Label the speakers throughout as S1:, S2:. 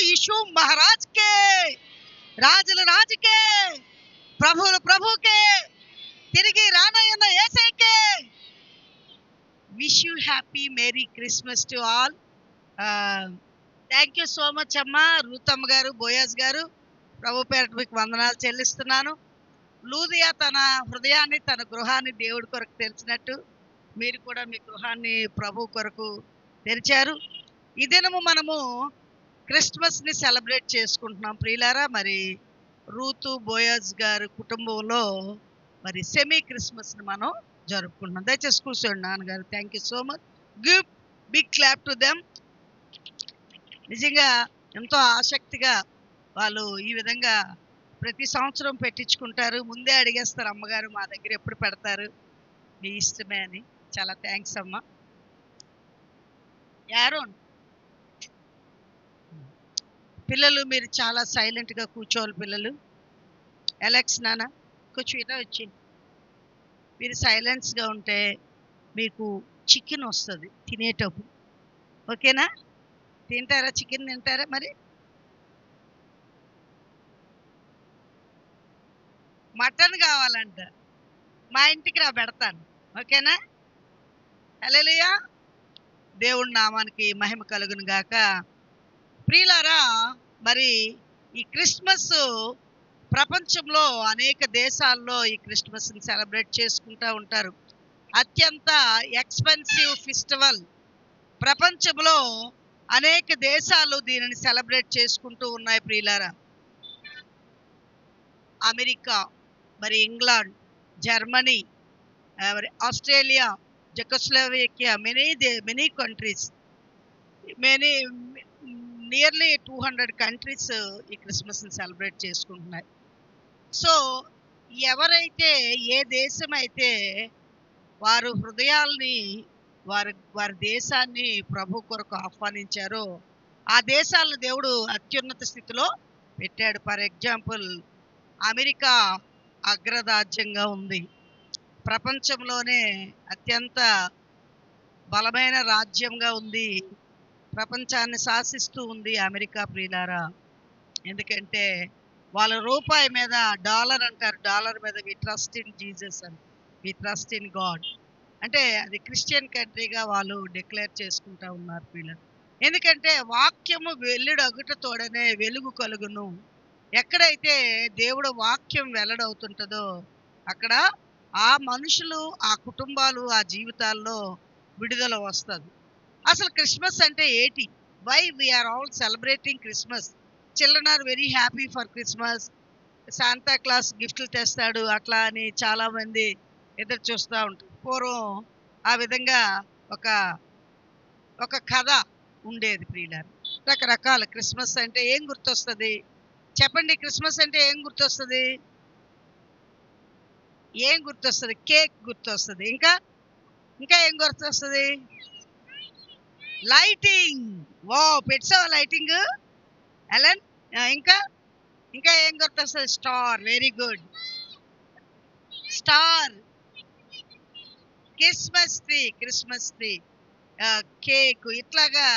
S1: यीशु महाराज के, రాజుల రాజుకే, ప్రభువుల ప్రభుకే, తిరిగి రానయ్యున్న యేసయ్యకే. Wish you happy merry Christmas to all. Thank you so much అమ్మా రూతమ్మ గారు, బోయాజ్ గారు. ప్రభు పేరట మీకు వందనాలు చెల్లిస్తున్నాను. లూదియా తన హృదయాన్ని, తన గృహాన్ని దేవుడి కొరకు తెరిచినట్టు మీరు కూడా మీ గృహాన్ని ప్రభు కొరకు తెరిచారు. ఈ దినము మనము క్రిస్మస్ని సెలబ్రేట్ చేసుకుంటున్నాం ప్రియులారా. మరి రూతు బోయాజ్ గారు కుటుంబంలో మరి సెమీ క్రిస్మస్ని మనం జరుపుకుంటున్నాం. దయచేసి కూర్చోండి నాన్నగారు. Thank you so much. Give big clap to them. నిజంగా ఎంతో ఆసక్తిగా వాళ్ళు ఈ విధంగా ప్రతి సంవత్సరం పెట్టించుకుంటారు. ముందే అడిగేస్తారు అమ్మగారు మా దగ్గర ఎప్పుడు పెడతారు, మీ ఇష్టమే అని. చాలా థ్యాంక్స్ అమ్మ. యారోన్ పిల్లలు మీరు చాలా సైలెంట్గా కూర్చోవాలి పిల్లలు. అలెక్స్ నాన్న కొంచెం ఇలా వచ్చి మీరు సైలెన్స్గా ఉంటే మీకు చికెన్ వస్తుంది తినేటప్పుడు. ఓకేనా? తింటారా? చికెన్ తింటారా? మరి మటన్ కావాలంట, మా ఇంటికి రా పెడతాను. ఓకేనా? హల్లెలూయా. దేవుడి నామానికి మహిమ కలుగును గాక. ప్రియులారా, మరి ఈ క్రిస్మస్ ప్రపంచంలో అనేక దేశాల్లో ఈ క్రిస్మస్ని సెలబ్రేట్ చేసుకుంటూ ఉంటారు. అత్యంత ఎక్స్పెన్సివ్ ఫెస్టివల్. ప్రపంచంలో అనేక దేశాలు దీనిని సెలబ్రేట్ చేసుకుంటూ ఉన్నాయి ప్రియులారా. అమెరికా, మరి ఇంగ్లాండ్, జర్మనీ, మరి Australia, Czechoslovakia, many countries, nearly 200 countries ఈ క్రిస్మస్ని సెలబ్రేట్ చేసుకుంటున్నాయి. సో ఎవరైతే, ఏ దేశం అయితే వారు హృదయాల్ని, వారి దేశాన్ని ప్రభు కొరకు ఆహ్వానించారో ఆ దేశాలను దేవుడు అత్యున్నత స్థితిలో పెట్టాడు. ఫర్ ఎగ్జాంపుల్ అమెరికా అగ్రరాజ్యంగా ఉంది. ప్రపంచంలోనే అత్యంత బలమైన రాజ్యంగా ఉంది. ప్రపంచాన్ని శాసిస్తూ ఉంది అమెరికా ప్రియులారా. ఎందుకంటే వాళ్ళ రూపాయి మీద, డాలర్ అంటారు, డాలర్ మీద వి ట్రస్ట్ ఇన్ జీసస్ అని, వి ట్రస్ట్ ఇన్ గాడ్. అంటే అది క్రిస్టియన్ కంట్రీగా వాళ్ళు డిక్లేర్ చేసుకుంటా ఉన్నారు ప్రియులారా. ఎందుకంటే వాక్యము వెల్లుడగుట తోడనే వెలుగు కలుగును. ఎక్కడైతే దేవుడు వాక్యం వెల్లడవుతుంటుందో అక్కడ ఆ మనుషులు, ఆ కుటుంబాలు, ఆ జీవితాల్లో విడుదల వస్తుంది. అసలు క్రిస్మస్ అంటే ఏంటి? Why we are all celebrating Christmas? Children are very happy for Christmas. Santa Claus గిఫ్ట్లు తెస్తాడు అట్లా అని చాలామంది ఎదురు చూస్తూ ఉంటారు. పూర్వం ఆ విధంగా ఒక కథ ఉండేది ప్రియులారు. రకరకాల క్రిస్మస్ అంటే ఏం గుర్తొస్తుంది చెప్పండి? క్రిస్మస్ అంటే ఏం గుర్తొస్తుంది? ఏం గుర్తొస్తుంది? కేక్ గుర్తొస్తుంది. ఇంకా ఏం గుర్తొస్తుంది? లైటింగ్. వా, పెట్టావా లైటింగ్ అలన్? ఇంకా ఏం గుర్తొస్తుంది? Star. Very good, star. Christmas tree, cake, ఇట్లాగా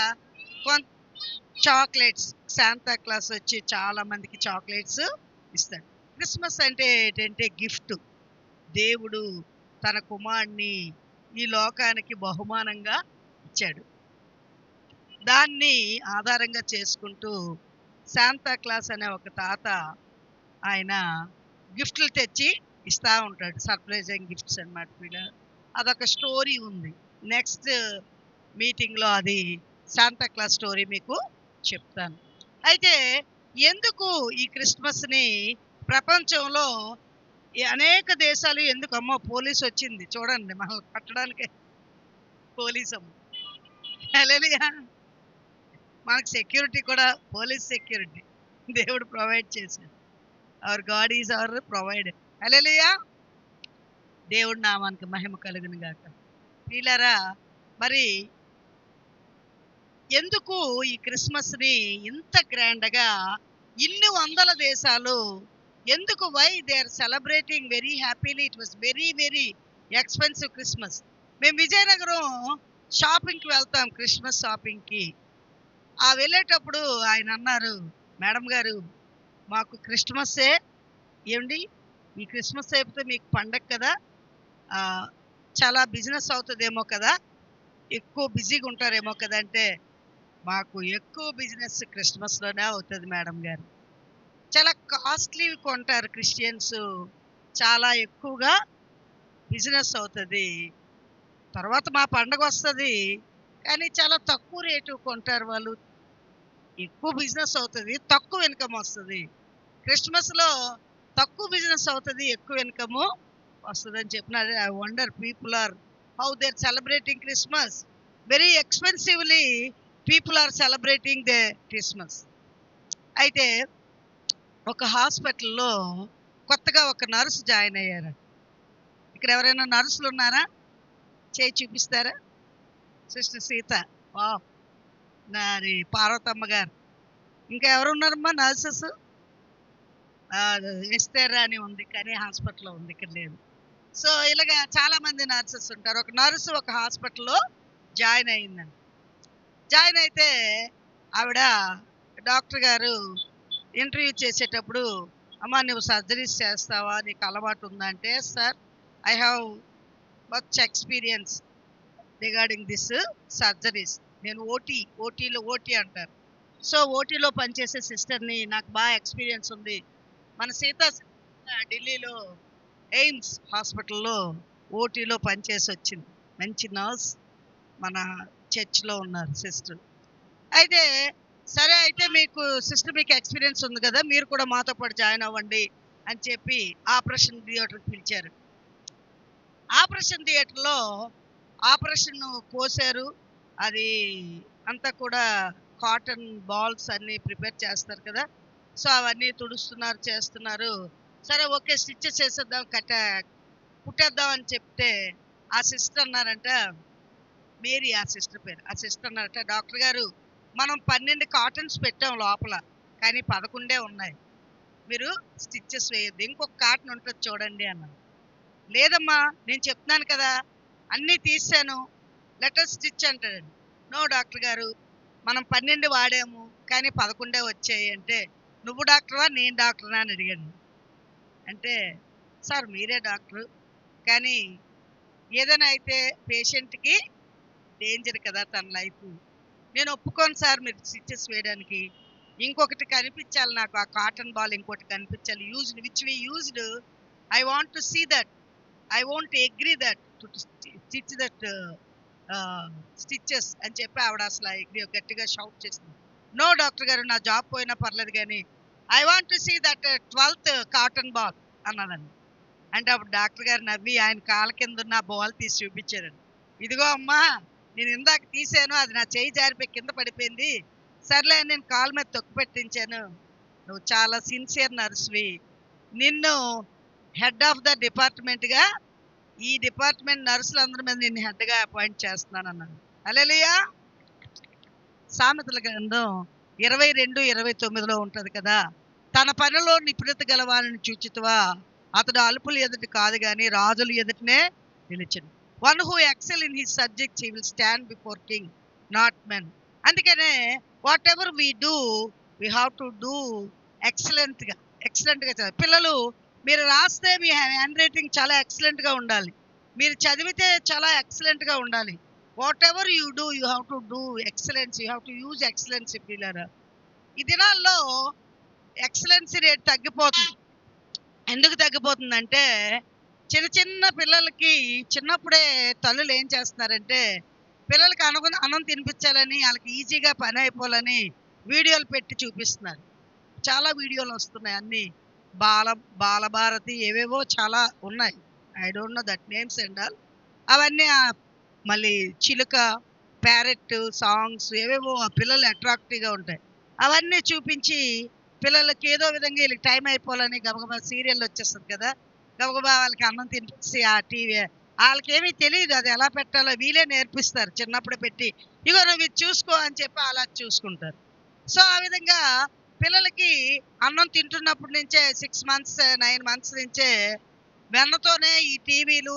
S1: చాక్లెట్స్. శాంతా క్లాస్ వచ్చి చాలా మందికి చాక్లెట్స్ ఇస్తాడు. క్రిస్మస్ అంటే ఏంటంటే గిఫ్ట్. దేవుడు తన కుమారుణ్ణి ఈ లోకానికి బహుమానంగా ఇచ్చాడు. దాన్ని ఆధారంగా చేసుకుంటూ శాంతా క్లాస్ అనే ఒక తాత, ఆయన గిఫ్ట్లు తెచ్చి ఇస్తూ ఉంటాడు. సర్ప్రైజింగ్ గిఫ్ట్స్ అన్నమాట. అదొక స్టోరీ ఉంది. నెక్స్ట్ మీటింగ్లో అది శాంతా క్లాస్ స్టోరీ మీకు చెప్తాను. అయితే ఎందుకు ఈ క్రిస్మస్ని ప్రపంచంలో అనేక దేశాలు ఎందుకు, అమ్మో పోలీస్ వచ్చింది చూడండి, మనల్ని పట్టడానికి పోలీస్ అమ్మ. హల్లెలూయా. మనకు సెక్యూరిటీ కూడా పోలీస్ సెక్యూరిటీ దేవుడు ప్రొవైడ్ చేశాడు. Our God is our provider. Hallelujah. దేవుడి నామానికి మహిమ కలుగును గాక. ప్రియులారా, మరి ఎందుకు ఈ క్రిస్మస్ని ఇంత గ్రాండ్గా ఇన్ని వందల దేశాలు ఎందుకు, why they are celebrating very happily? It was very very expensive Christmas. మేము విజయనగరం షాపింగ్కి వెళ్తాం, క్రిస్మస్ షాపింగ్కి. ఆ వెళ్ళేటప్పుడు ఆయన అన్నారు, మేడం గారు మాకు క్రిస్మస్సే ఏమండి, ఈ క్రిస్మస్ అయిపోతే మీకు పండగ కదా, ఆ, చాలా బిజినెస్ అవుతుందేమో కదా, ఎక్కువ బిజీగా ఉంటారేమో కదా అంటే, మాకు ఎక్కువ బిజినెస్ క్రిస్మస్లోనే అవుతుంది మేడం గారు. చాలా కాస్ట్లీ కొంటారు క్రిస్టియన్స్, చాలా ఎక్కువగా బిజినెస్ అవుతుంది. తర్వాత మా పండగ వస్తుంది, కానీ చాలా తక్కువ రేటు కొంటారు వాళ్ళు. ఎక్కువ బిజినెస్ అవుతుంది, తక్కువ ఇన్కమ్ వస్తుంది. క్రిస్మస్లో తక్కువ బిజినెస్ అవుతుంది, ఎక్కువ ఇన్కమ్ వస్తుంది అని చెప్పినారు. I wonder people are how they are celebrating Christmas. Very expensively people are celebrating they Christmas. అయితే ఒక హాస్పిటల్లో కొత్తగా ఒక నర్సు జాయిన్ అయ్యారు. ఇక్కడ ఎవరైనా నర్సులు ఉన్నారా? చేయి చూపిస్తారా? సిస్టర్ సీత, వా, నాది పార్వతమ్మ గారు. ఇంకా ఎవరు ఉన్నారమ్మా నర్సెస్? ఎస్తేరా అని ఉంది, కానీ హాస్పిటల్లో ఉంది, ఇక్కడ లేదు. సో ఇలాగా చాలా మంది నర్సెస్ ఉంటారు. ఒక నర్సు ఒక హాస్పిటల్లో జాయిన్ అయిందండి. జాయిన్ అయితే ఆవిడ డాక్టర్ గారు ఇంటర్వ్యూ చేసేటప్పుడు, అమ్మా నువ్వు సర్జరీస్ చేస్తావా, నీకు అలవాటు ఉందా అంటే, sir I have much experience regarding this surgeries. నేను ఓటీ అంటారు. సో ఓటీలో పనిచేసే సిస్టర్ని, నాకు బాగా ఎక్స్పీరియన్స్ ఉంది. మన సీతా ఢిల్లీలో ఎయిమ్స్ హాస్పిటల్లో ఓటీలో పనిచేసి వచ్చింది. మంచి నర్స్ మన చర్చ్లో ఉన్నారు సిస్టర్. అయితే సరే, అయితే మీకు సిస్టర్ మీకు ఎక్స్పీరియన్స్ ఉంది కదా, మీరు కూడా మాతో పాటు జాయిన్ అవ్వండి అని చెప్పి ఆపరేషన్ థియేటర్కి పిలిచారు. ఆపరేషన్ థియేటర్లో ఆపరేషన్ కోసారు. అది అంతా కూడా కాటన్ బాల్స్ అన్నీ ప్రిపేర్ చేస్తారు కదా, సో అవన్నీ తుడుస్తున్నారు, చేస్తున్నారు. సరే ఓకే, స్టిచ్చెస్ చేసేద్దాం, కుట్టేద్దాం అని చెప్తే ఆ సిస్టర్ అన్నారంట, మేరీ ఆ సిస్టర్ పేరు, ఆ సిస్టర్ అన్నారంట, డాక్టర్ గారు మనం 12 కాటన్స్ పెట్టాం లోపల, కానీ 11 ఉన్నాయి, మీరు స్టిచ్చెస్ వేయొద్దు, ఇంకొక కాటన్ ఉంటుంది చూడండి అన్నాను. లేదమ్మా నేను చెప్తున్నాను కదా, అన్నీ తీసాను, లెటర్ స్టిచ్ అంటాడండి. నో డాక్టర్ గారు, మనం 12 వాడాము, కానీ 11 వచ్చాయి అంటే, నువ్వు డాక్టర్వా నేను డాక్టర్నా అని అడిగాను. అంటే, సార్ మీరే డాక్టరు, కానీ ఏదైనా అయితే పేషెంట్కి డేంజర్ కదా తన లైఫ్, నేను ఒప్పుకోను సార్ మీరు స్టిచెస్ వేయడానికి, ఇంకొకటి కనిపించాలి నాకు, ఆ కాటన్ బాల్ ఇంకోటి కనిపించాలి, used which we used, I want to see that, I won't agree that to stitch that stitches అని చెప్పి ఆవిడ అసలు గట్టిగా షౌట్ చేసింది. నో డాక్టర్ గారు, నా జాబ్ పోయినా పర్లేదు, కానీ I want to see that 12th cotton ball అన్నదండి. అంటే అప్పుడు డాక్టర్ గారు నవ్వి ఆయన కాళ్ళ కింద ఉన్న బాల్ తీసి చూపించారండి. ఇదిగో అమ్మా, నేను ఇందాక తీసాను, అది నా చేయి జారిపోయి కింద పడిపోయింది, సర్లే నేను కాళ్ళ మీద తొక్కు పెట్టించాను, నువ్వు చాలా సిన్సియర్ నర్స్వి, నిన్ను హెడ్ ఆఫ్ ద డిపార్ట్మెంట్గా, ఈ డిపార్ట్మెంట్ నర్సులందరి మీద నేను హెడ్గా అపాయింట్ చేస్తున్నాను అన్నాను. హల్లెలూయా. సామెతల గ్రంథం 22:29 ఉంటుంది కదా, తన పనిలో నిపుణత గలవాని చూచితివా, అతడు అల్పులు ఎదుటి కాదు కానీ రాజులు ఎదుటనే నిలిచెను. One who excel in his subjects he will stand before king, not men. అందుకనే whatever we do, we have to do ఎక్సలెంట్గా చదవాలి. పిల్లలు మీరు రాస్తే మీ హ్యాండ్ రైటింగ్ చాలా ఎక్సలెంట్గా ఉండాలి, మీరు చదివితే చాలా ఎక్సలెంట్గా ఉండాలి. What ever you do, you have to do excellence, you have to use excellency. పిల్లలు ఈ దినాల్లో ఎక్సలెన్సీ రేట్ తగ్గిపోతుంది. ఎందుకు తగ్గిపోతుందంటే, చిన్న చిన్న పిల్లలకి చిన్నప్పుడే తల్లులు ఏం చేస్తున్నారంటే, పిల్లలకి అన్నం తినిపించాలని, వాళ్ళకి ఈజీగా పని అయిపోవాలని వీడియోలు పెట్టి చూపిస్తున్నారు. చాలా వీడియోలు వస్తున్నాయి, అన్నీ బాలభారతి ఏవేవో చాలా ఉన్నాయి, I don't know that names and all. అవన్నీ మళ్ళీ చిలుక, ప్యారెట్ సాంగ్స్ ఏవేవో ఆ పిల్లలు అట్రాక్టివ్గా ఉంటాయి, అవన్నీ చూపించి పిల్లలకి ఏదో విధంగా వీళ్ళకి టైం అయిపోవాలని గబగబా సీరియల్ వచ్చేస్తుంది కదా, గబగబా వాళ్ళకి అన్నం తినిపించి ఆ టీవీ, వాళ్ళకి ఏమీ తెలియదు అది ఎలా పెట్టాలో, వీళ్ళే నేర్పిస్తారు చిన్నప్పుడు పెట్టి, ఇగో నువ్వు ఇది చూసుకో అని చెప్పి అలా చూసుకుంటారు. సో ఆ విధంగా పిల్లలకి అన్నం తింటున్నప్పటి నుంచే 6 months 9 months నుంచే వెన్నతోనే ఈ టీవీలు,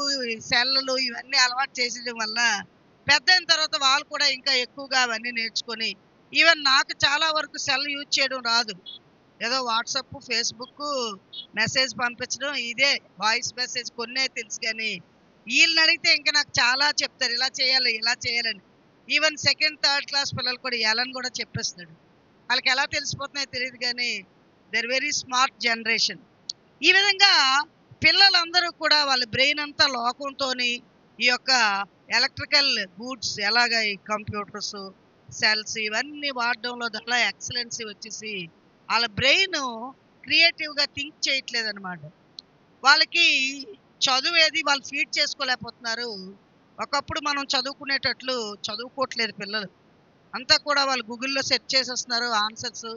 S1: సెల్లులు ఇవన్నీ అలవాటు చేసేయడం వల్ల పెద్ద అయిన తర్వాత వాళ్ళు కూడా ఇంకా ఎక్కువగా అవన్నీ నేర్చుకొని ఈవెన్ నాకు చాలా వరకు సెల్ యూజ్ చేయడం రాదు. ఏదో వాట్సాప్, ఫేస్బుక్, మెసేజ్ పంపించడం, ఇదే వాయిస్ మెసేజ్ కొన్నే తెలుసు. కానీ వీళ్ళని అడిగితే ఇంకా నాకు చాలా చెప్తారు, ఇలా చేయాలి ఇలా చేయాలని. ఈవెన్ సెకండ్ థర్డ్ క్లాస్ పిల్లలు కూడా ఎలాని కూడా చెప్పేస్తాడు. వాళ్ళకి ఎలా తెలిసిపోతున్నాయో తెలియదు కానీ దర్ వెరీ స్మార్ట్ జనరేషన్. ఈ విధంగా పిల్లలందరూ కూడా వాళ్ళ బ్రెయిన్ అంతా లోకంతోని ఈ యొక్క ఎలక్ట్రికల్ గూడ్స్ ఎలాగ ఈ కంప్యూటర్స్, సెల్స్ ఇవన్నీ వాడడంలో చాలా ఎక్సలెన్సీ వచ్చేసి వాళ్ళ బ్రెయిన్ క్రియేటివ్గా థింక్ చేయట్లేదు అనమాట. వాళ్ళకి చదువు ఏది వాళ్ళు ఫీడ్ చేసుకోలేకపోతున్నారు. ఒకప్పుడు మనం చదువుకునేటట్లు చదువుకోవట్లేదు పిల్లలు. అంతా కూడా వాళ్ళు గూగుల్లో సెర్చ్ చేసేస్తున్నారు ఆన్సర్స్.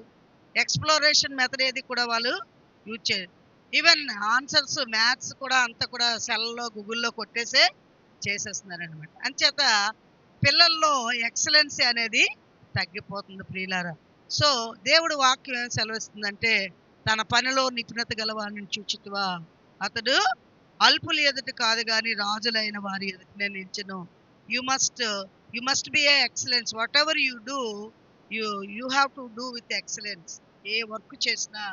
S1: ఎక్స్ప్లోరేషన్ మెథడ్ ఏది కూడా వాళ్ళు యూజ్ చేయరు. ఈవెన్ ఆన్సర్స్ మ్యాథ్స్ కూడా అంతా కూడా సెల్లో గూగుల్లో కొట్టేసే చేసేస్తున్నారు అనమాట. అంచేత పిల్లల్లో ఎక్సలెన్సీ అనేది తగ్గిపోతుంది ప్రియులారా. సో దేవుడు వాక్యం ఏం సెలవిస్తుందంటే, తన పనిలో నిపుణత గలవాడిని చూచుతువా, అతడు అల్పుల ఎదుట కాదు కానీ రాజులైన వారి ఎదుటనే నిల్చును. You must be a excellence. Whatever you do, you have to do with excellence. ఏ వర్క్ చేసినా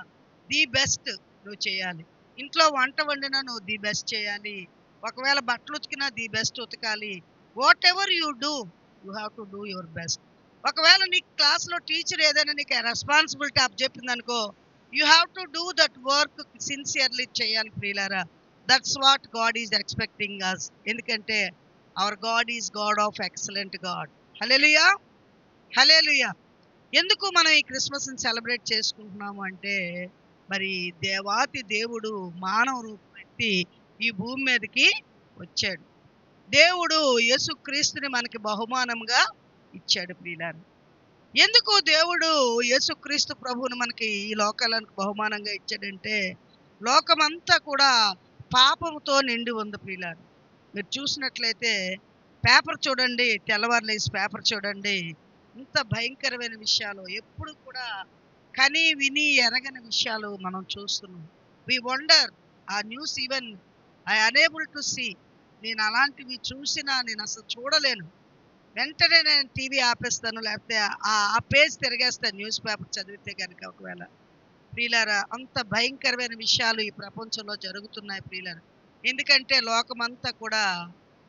S1: ది బెస్ట్ నువ్వు చేయాలి. ఇంట్లో వంట వండినా నువ్వు ది బెస్ట్ చేయాలి. ఒకవేళ బట్టలు ఉతికినా ది బెస్ట్ ఉతకాలి. Whatever you do, you have to do your best. ఒకవేళ నీకు క్లాస్లో టీచర్ ఏదైనా నీకు రెస్పాన్సిబిలిటీ అప్ చెప్పింది అనుకో, you have to do that work sincerely చేయాలి ప్రియులారా. That's what God is expecting us. ఎందుకంటే our God is God of excellent God. Hallelujah, hallelujah. ఎందుకు మనం ఈ క్రిస్మస్ని సెలబ్రేట్ చేసుకుంటున్నాము అంటే, మరి దేవాతి దేవుడు మానవ రూపం ఎత్తి ఈ భూమి మీదకి వచ్చాడు. దేవుడు యేసుక్రీస్తుని మనకి బహుమానంగా ఇచ్చాడు ప్రియులారా. ఎందుకు దేవుడు యేసుక్రీస్తు ప్రభువుని మనకి ఈ లోకాలకు బహుమానంగా ఇచ్చాడంటే, లోకమంతా కూడా పాపముతో నిండి ఉంది ప్రియులారా. మీరు చూసినట్లయితే పేపర్ చూడండి, తెల్లవారులేసి పేపర్ చూడండి, ఇంత భయంకరమైన విషయాలు ఎప్పుడు కూడా కని విని ఎరగని విషయాలు మనం చూస్తున్నాం. వి వండర్ ఆ news, even I unable to see. నేను అలాంటివి చూసినా నేను అసలు చూడలేను. వెంటనే నేను టీవీ ఆపేస్తాను, లేకపోతే ఆ పేజ్ తిరిగేస్తాను న్యూస్ పేపర్ చదివితే కనుక. ఒకవేళ ప్రియులారా, అంత భయంకరమైన విషయాలు ఈ ప్రపంచంలో జరుగుతున్నాయి ప్రియులారా. ఎందుకంటే లోకమంతా కూడా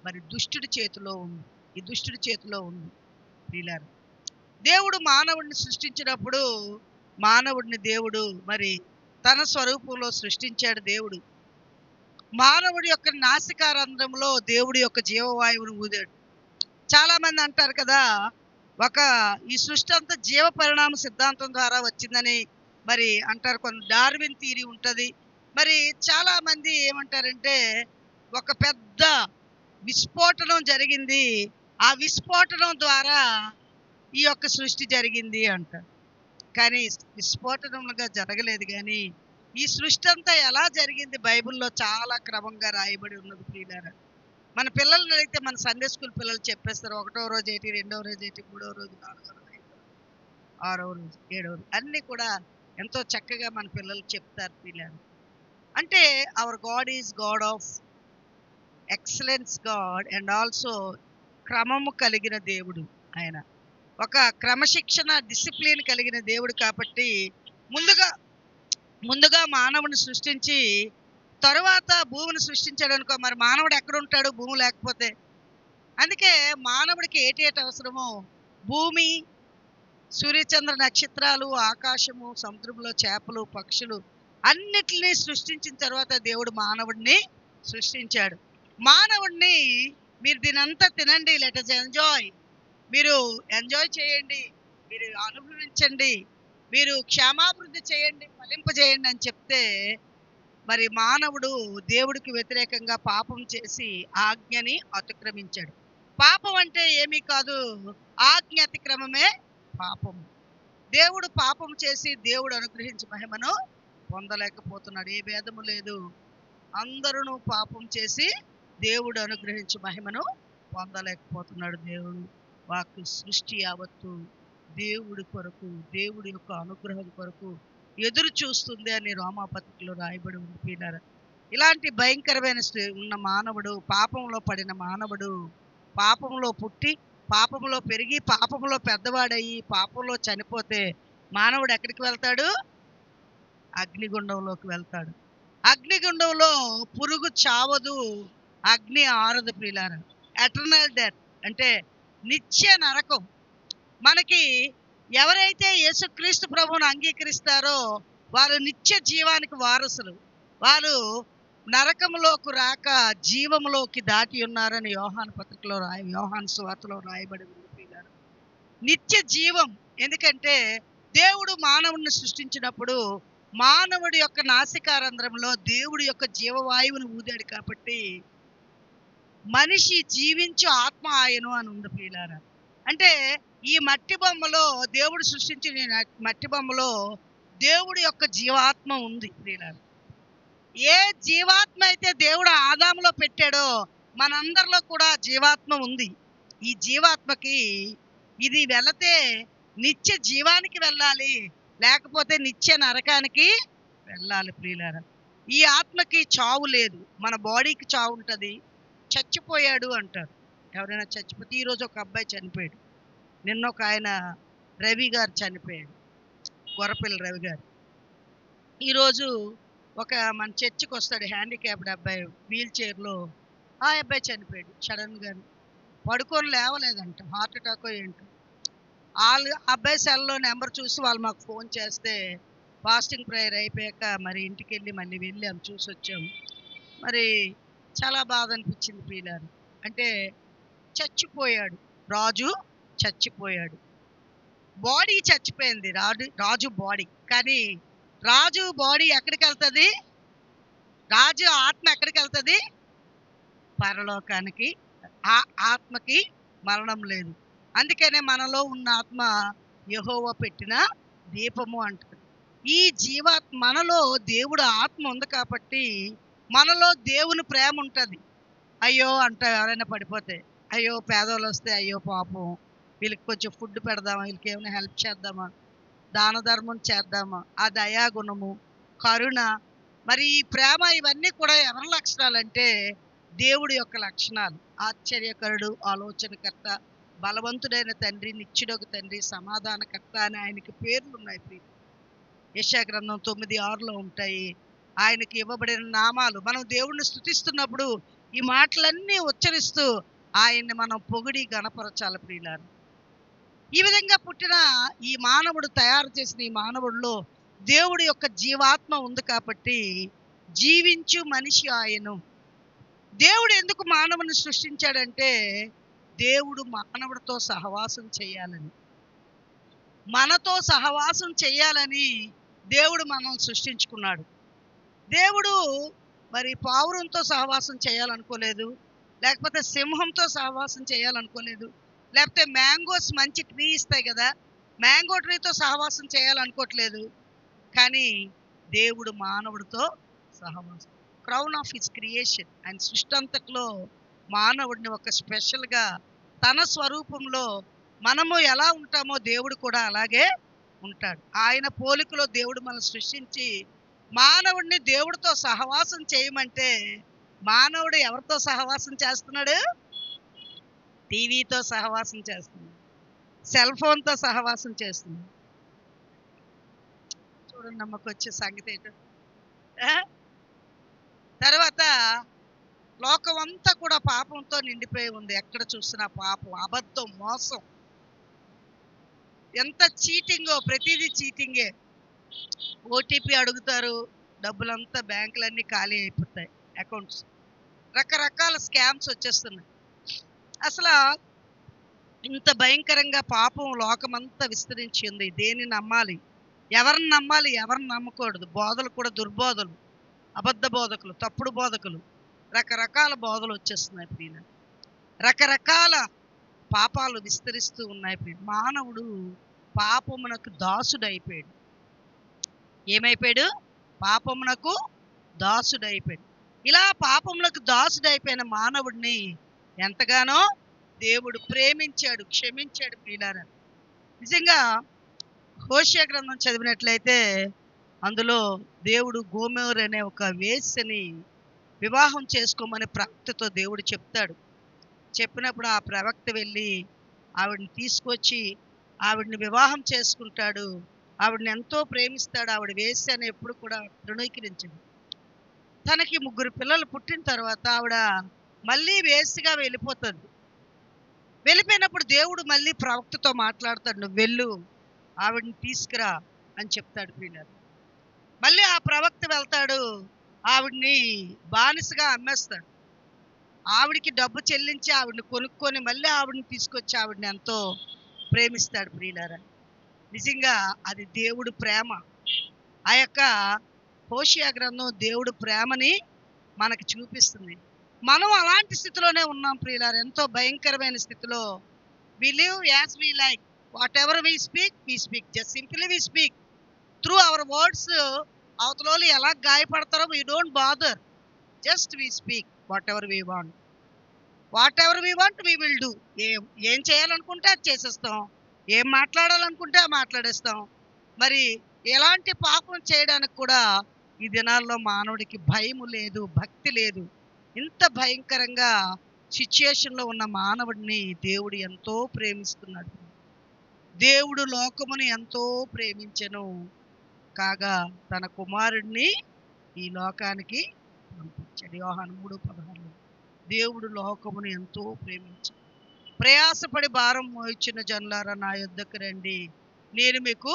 S1: మరి దుష్టుడి చేతిలో ఉంది. ఈ దుష్టుడి చేతిలో ఉంది ప్రియులారా. దేవుడు మానవుడిని సృష్టించినప్పుడు మానవుడిని దేవుడు మరి తన స్వరూపంలో సృష్టించాడు. దేవుడు మానవుడి యొక్క నాసికారంధ్రంలో దేవుడి యొక్క జీవవాయువును ఊదాడు. చాలా మంది అంటారు కదా, ఈ సృష్టి అంతా జీవ పరిణామ సిద్ధాంతం ద్వారా వచ్చిందని మరి అంటారు. కొన్ని డార్విన్ థియరీ ఉంటుంది. మరి చాలా మంది ఏమంటారంటే, ఒక పెద్ద విస్ఫోటనం జరిగింది, ఆ విస్ఫోటనం ద్వారా ఈ యొక్క సృష్టి జరిగింది అంటారు. కానీ విస్ఫోటనంగా జరగలేదు. కానీ ఈ సృష్టి అంతా ఎలా జరిగింది బైబిల్లో చాలా క్రమంగా రాయబడి ఉన్నది ప్రియులారా. మన పిల్లల్ని అడిగితే మన సండే స్కూల్ పిల్లలు చెప్పేస్తారు. 1వ రోజు ఏంటి, 2వ రోజు ఏంటి, 3వ రోజు, 4వ రోజు, 5వ రోజు, 6వ రోజు, 7వ రోజు అన్నీ కూడా ఎంతో చక్కగా మన పిల్లలు చెప్తారు ప్రియులారా. అంటే hour God is God of excellence God and also క్రమము కలిగిన దేవుడు. ఆయన ఒక క్రమశిక్షణ, డిసిప్లిన్ కలిగిన దేవుడు. కాబట్టి ముందుగా మానవుని సృష్టించి తరువాత భూమిని సృష్టించాడు అనుకో, మరి మానవుడు ఎక్కడ ఉంటాడు భూమి లేకపోతే? అందుకే మానవుడికి ఏటి అవసరమో భూమి, సూర్యచంద్ర నక్షత్రాలు, ఆకాశము, సముద్రంలో చేపలు, పక్షులు అన్నిటినీ సృష్టించిన తర్వాత దేవుడు మానవుడిని సృష్టించాడు. మానవుడిని మీరు దీనంతా తినండి, లెట్ us ఎంజాయ్, మీరు ఎంజాయ్ చేయండి, మీరు అనుభవించండి, మీరు క్షేమాభివృద్ధి చేయండి, ఫలింపజేయండి అని చెప్తే, మరి మానవుడు దేవుడికి వ్యతిరేకంగా పాపం చేసి ఆజ్ఞని అతిక్రమించాడు. పాపం అంటే ఏమీ కాదు, ఆజ్ఞ అతిక్రమమే పాపము. దేవుడు పాపం చేసి దేవుడు అనుగ్రహించి మహిమను పొందలేకపోతున్నాడు. ఏ భేదము లేదు, అందరూ పాపం చేసి దేవుడు అనుగ్రహించి మహిమను పొందలేకపోతున్నాడు. దేవుడు వాక్కు సృష్టి యావత్తు దేవుడి కొరకు, దేవుడి యొక్క అనుగ్రహం కొరకు ఎదురు చూస్తుంది అని రోమాపత్రికలో రాయబడి ఉంది ప్రియులారా. ఇలాంటి భయంకరమైన ఉన్న మానవుడు, పాపంలో పడిన మానవుడు, పాపంలో పుట్టి పాపంలో పెరిగి పాపంలో పెద్దవాడయ్యి పాపంలో చనిపోతే మానవుడు ఎక్కడికి వెళ్తాడు? అగ్నిగుండంలోకి వెళ్తాడు. అగ్నిగుండంలో పురుగు చావదు, అగ్ని ఆరదు ప్రియులారా. ఎటర్నల్ డెత్ అంటే నిత్య నరకం. మనకి ఎవరైతే యేసుక్రీస్తు ప్రభువును అంగీకరిస్తారో వారు నిత్య జీవానికి వారసులు. వారు నరకములోకి రాక జీవములోకి దాటి ఉన్నారని యోహాను పత్రికలో యోహాను సువార్తలో రాయబడి ఉంది ప్రియులారా. నిత్య జీవం. ఎందుకంటే దేవుడు మానవుడిని సృష్టించినప్పుడు మానవుడి యొక్క నాసికారంధ్రంలో దేవుడి యొక్క జీవవాయువుని ఊదాడు కాబట్టి మనిషి జీవించు ఆత్మ ఆయను అని ఉంది ప్రియులారా. అంటే ఈ మట్టి బొమ్మలో దేవుడు సృష్టించిన మట్టి బొమ్మలో దేవుడి యొక్క జీవాత్మ ఉంది ప్రియులారా. ఏ జీవాత్మ అయితే దేవుడు ఆదాములో పెట్టాడో మనందరిలో కూడా జీవాత్మ ఉంది. ఈ జీవాత్మకి ఇది వెళితే నిత్య జీవానికి వెళ్ళాలి, లేకపోతే నిత్య నరకానికి వెళ్ళాలి ప్రియులారా. ఈ ఆత్మకి చావు లేదు. మన బాడీకి చావు ఉంటుంది. చచ్చిపోయాడు అంటారు. ఎవరైనా చచ్చిపోతే, ఈరోజు ఒక అబ్బాయి చనిపోయాడు, నిన్న ఒక ఆయన రవి గారు చనిపోయాడు, గొర్రపిల్ల రవి గారు. ఈరోజు ఒక మన చర్చికి వస్తాడు హ్యాండిక్యాప్డ్ అబ్బాయి, వీల్ చైర్లో. ఆ అబ్బాయి చనిపోయాడు సడన్గా. పడుకొని లేవలేదంట, హార్ట్ అటాక్ ఏంటో. వాళ్ళు అబ్బాయి సెల్లో నెంబర్ చూసి వాళ్ళు మాకు ఫోన్ చేస్తే ఫాస్టింగ్ ప్రేయర్ అయిపోయాక మరి ఇంటికి వెళ్ళి మళ్ళీ వెళ్ళాం, చూసి వచ్చాము. మరి చాలా బాధ అనిపించింది ప్రియులారు. అంటే చచ్చిపోయాడు, రాజు చచ్చిపోయాడు. బాడీ చచ్చిపోయింది, రాజు బాడీ. కానీ రాజు బాడీ ఎక్కడికి వెళ్తుంది? రాజు ఆత్మ ఎక్కడికి వెళ్తుంది? పరలోకానికి. ఆ ఆత్మకి మరణం లేదు. అందుకనే మనలో ఉన్న ఆత్మ యెహోవా పెట్టిన దీపము అంటారు. ఈ జీవాత్మ, మనలో దేవుడు ఆత్మ ఉంది కాబట్టి మనలో దేవుని ప్రేమ ఉంటుంది. అయ్యో అంటాం ఎవరైనా పడిపోతే, అయ్యో పేదవాళ్ళు వస్తే అయ్యో పాపం వీళ్ళకి కొంచెం ఫుడ్ పెడదామా, వీళ్ళకి ఏమైనా హెల్ప్ చేద్దామా, దాన ధర్మం చేద్దామా. ఆ దయాగుణము, కరుణ, మరి ఈ ప్రేమ, ఇవన్నీ కూడా ఎవరి లక్షణాలంటే దేవుడి యొక్క లక్షణాలు. ఆశ్చర్యకరుడు, ఆలోచనకర్త, బలవంతుడైన తండ్రి, నిత్యుడొక తండ్రి, సమాధానకర్త అని ఆయనకి పేర్లు ఉన్నాయి. యెషయా గ్రంథం 9:6లో ఉంటాయి ఆయనకి ఇవ్వబడిన నామాలు. మనం దేవుణ్ణి స్తుతిస్తున్నప్పుడు ఈ మాటలన్నీ ఉచ్చరిస్తూ ఆయన్ని మనం పొగిడి గణపరచాలి ప్రియులారు. ఈ విధంగా పుట్టిన ఈ మానవుడు, తయారు చేసిన ఈ మానవుడిలో దేవుడి యొక్క జీవాత్మ ఉంది కాబట్టి జీవించు మనిషి ఆయను. దేవుడు ఎందుకు మానవుని సృష్టించాడంటే దేవుడు మానవుడితో సహవాసం చేయాలని, మనతో సహవాసం చేయాలని దేవుడు మనల్ని సృష్టించుకున్నాడు. దేవుడు మరి పావురంతో సహవాసం చేయాలనుకోలేదు, లేకపోతే సింహంతో సహవాసం చేయాలనుకోలేదు, లేకపోతే మ్యాంగోస్ మంచి ట్రీ ఇస్తాయి కదా, మ్యాంగో ట్రీతో సహవాసం చేయాలనుకోవట్లేదు. కానీ దేవుడు మానవుడితో సహవాసం. క్రౌన్ ఆఫ్ హిస్ క్రియేషన్, ఆయన సృష్టి అంతట్లో మానవుడిని ఒక స్పెషల్గా తన స్వరూపంలో, మనము ఎలా ఉంటామో దేవుడు కూడా అలాగే ఉంటాడు. ఆయన పోలికలో దేవుడు మనం సృష్టించి మానవుడిని దేవుడితో సహవాసం చేయమంటే మానవుడు ఎవరితో సహవాసం చేస్తున్నాడు? టీవీతో సహవాసం చేస్తున్నాడు, సెల్ ఫోన్తో సహవాసం చేస్తున్నాడు. చూడండి నమ్మకొచ్చే సంగతి ఏంటో. తర్వాత లోకం అంతా కూడా పాపంతో నిండిపోయి ఉంది. ఎక్కడ చూసినా పాపం, అబద్ధం, మోసం, ఎంత చీటింగో, ప్రతిదీ చీటింగే. ఓటీపీ అడుగుతారు, డబ్బులంతా బ్యాంకులన్నీ ఖాళీ అయిపోతాయి, అకౌంట్స్. రకరకాల స్కామ్స్ వచ్చేస్తున్నాయి. అసలు ఇంత భయంకరంగా పాపం లోకమంతా విస్తరించి ఉంది. దేన్ని నమ్మాలి, ఎవరిని నమ్మాలి, ఎవరిని నమ్మకూడదు. బోధలు కూడా దుర్బోధలు, అబద్ధ బోధకులు, తప్పుడు బోధకులు, రకరకాల బోధలు వచ్చేస్తున్నాయి ప్రియుల. రకరకాల పాపాలు విస్తరిస్తూ ఉన్నాయి ప్రియుల. మానవుడు పాపమునకు దాసుడైపోయాడు. ఏమైపోయాడు? పాపమునకు దాసుడైపోయాడు. ఇలా పాపమునకు దాసుడైపోయిన మానవుడిని ఎంతగానో దేవుడు ప్రేమించాడు, క్షమించాడు ప్రియులారా. నిజంగా హోషేయ గ్రంథం చదివినట్లయితే అందులో దేవుడు గోమెరు అనే ఒక వేశ్యని వివాహం చేసుకోమని ప్రవక్తతో దేవుడు చెప్తాడు. చెప్పినప్పుడు ఆ ప్రవక్త వెళ్ళి ఆవిడని తీసుకొచ్చి ఆవిడని వివాహం చేసుకుంటాడు. ఆవిడని ఎంతో ప్రేమిస్తాడు. ఆవిడ వేశ్యని ఎప్పుడు కూడా తృణీకరించడు. తనకి 3 పిల్లలు పుట్టిన తర్వాత ఆవిడ మళ్ళీ వేశ్యగా వెళ్ళిపోతుంది. వెళ్ళిపోయినప్పుడు దేవుడు మళ్ళీ ప్రవక్తతో మాట్లాడతాడు, నువ్వు వెళ్ళు, ఆవిడని తీసుకురా అని చెప్తాడు ప్రియులారా. మళ్ళీ ఆ ప్రవక్త వెళ్తాడు, ఆవిడ్ని బానిసగా అమ్మేస్తాడు. ఆవిడికి డబ్బు చెల్లించి ఆవిడని కొనుక్కొని మళ్ళీ ఆవిడని తీసుకొచ్చి ఆవిడని ఎంతో ప్రేమిస్తాడు ప్రియులారా. నిజంగా అది దేవుడు ప్రేమ. ఆ యొక్క హోషేయ గ్రంథం దేవుడు ప్రేమని మనకి చూపిస్తుంది. మనం అలాంటి స్థితిలోనే ఉన్నాం ప్రియులారా, ఎంతో భయంకరమైన స్థితిలో. We live as we like, whatever we speak, just simply we speak through our words. అవతల ఎలా గాయపడతారో we don't bother, just we speak whatever we want we will do. ఏం చేయాలనుకుంటే అది చేసేస్తాం, ఏం మాట్లాడాలనుకుంటే మాట్లాడేస్తాం. మరి ఎలాంటి పాపం చేయడానికి కూడా ఈ దినాల్లో మానవుడికి భయము లేదు, భక్తి లేదు. ఇంత భయంకరంగా సిచ్యుయేషన్లో ఉన్న మానవుడిని దేవుడు ఎంతో ప్రేమిస్తున్నాడు. దేవుడు లోకమును ఎంతో ప్రేమించెను, కాగా తన కుమారుడిని ఈ లోకానికి పంపించాడు. యోహాను 3:16. దేవుడు లోకమును ఎంతో ప్రేమించాడు. ప్రయాసపడి భారం మోయించిన జనులారా నా యొద్దకు రండి, నేను మీకు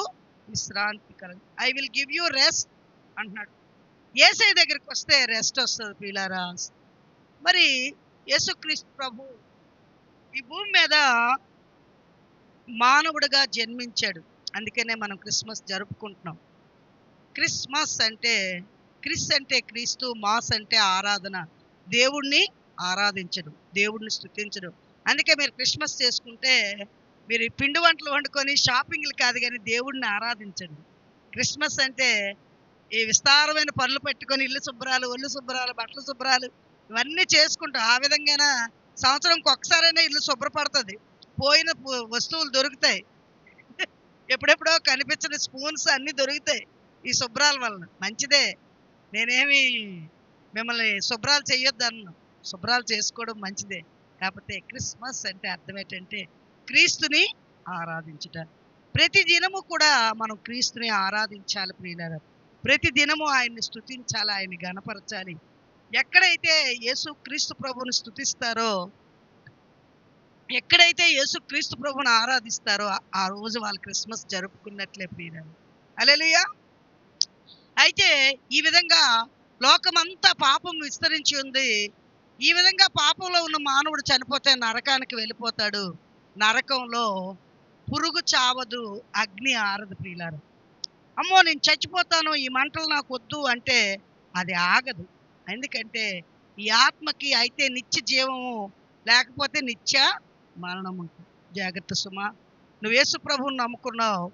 S1: విశ్రాంతి కలదు. I will give you rest అంటున్నాడు. యేసయ్య దగ్గరికి వస్తే రెస్ట్ వస్తుంది ప్రియులారా. మరి యేసుక్రీస్తు ప్రభు ఈ భూమి మీద మానవుడిగా జన్మించాడు. అందుకనే మనం క్రిస్మస్ జరుపుకుంటున్నాం. క్రిస్మస్ అంటే, క్రిస్ అంటే క్రీస్తు, మాస్ అంటే ఆరాధన, దేవుణ్ణి ఆరాధించడం, దేవుడిని స్తుతించడం. అందుకే మీరు క్రిస్మస్ చేసుకుంటే మీరు పిండి వంటలు వండుకొని షాపింగ్లు కాదు కానీ దేవుడిని ఆరాధించండి. క్రిస్మస్ అంటే ఈ విస్తారమైన పనులు పెట్టుకొని ఇల్లు శుభ్రాలు, ఒళ్ళు శుభ్రాలు, బట్టలు శుభ్రాలు ఇవన్నీ చేసుకుంటాం. ఆ విధంగానే సంవత్సరంకి ఒక్కసారైనా ఇల్లు శుభ్రపడుతుంది, పోయిన వస్తువులు దొరుకుతాయి, ఎప్పుడెప్పుడో కనిపించిన స్పూన్స్ అన్నీ దొరుకుతాయి ఈ శుభ్రాల వలన. మంచిదే, నేనేమి మిమ్మల్ని శుభ్రాలు చేయొద్దు అన్నా, శుభ్రాలు చేసుకోవడం మంచిదే. కాకపోతే క్రిస్మస్ అంటే అర్థం ఏంటంటే క్రీస్తుని ఆరాధించుట. ప్రతి దినము కూడా మనం క్రీస్తుని ఆరాధించాలి ప్రియులారా. ప్రతి దినము ఆయన్ని స్తుతించాలి, ఆయన్ని గణపరచాలి. ఎక్కడైతే యేసు క్రీస్తు ప్రభువుని స్తుతిస్తారో, ఎక్కడైతే యేసు క్రీస్తు ప్రభువుని ఆరాధిస్తారో ఆ రోజు వాళ్ళు క్రిస్మస్ జరుపుకున్నట్లే ప్రియులారా. హల్లెలూయా. అయితే ఈ విధంగా లోకమంతా పాపం విస్తరించి ఉంది. ఈ విధంగా పాపంలో ఉన్న మానవుడు చనిపోతే నరకానికి వెళ్ళిపోతాడు. నరకంలో పురుగు చావదు, అగ్ని ఆరదు ప్రియులారా. అమ్మో నేను చచ్చిపోతాను, ఈ మంటలు నాకు వద్దు అంటే అది ఆగదు. ఎందుకంటే ఈ ఆత్మకి అయితే నిత్య జీవము, లేకపోతే నిత్య మరణం ఉంటుంది. జాగ్రత్త సుమా, నువ్వు యేసు ప్రభువుని నమ్ముకున్నావు,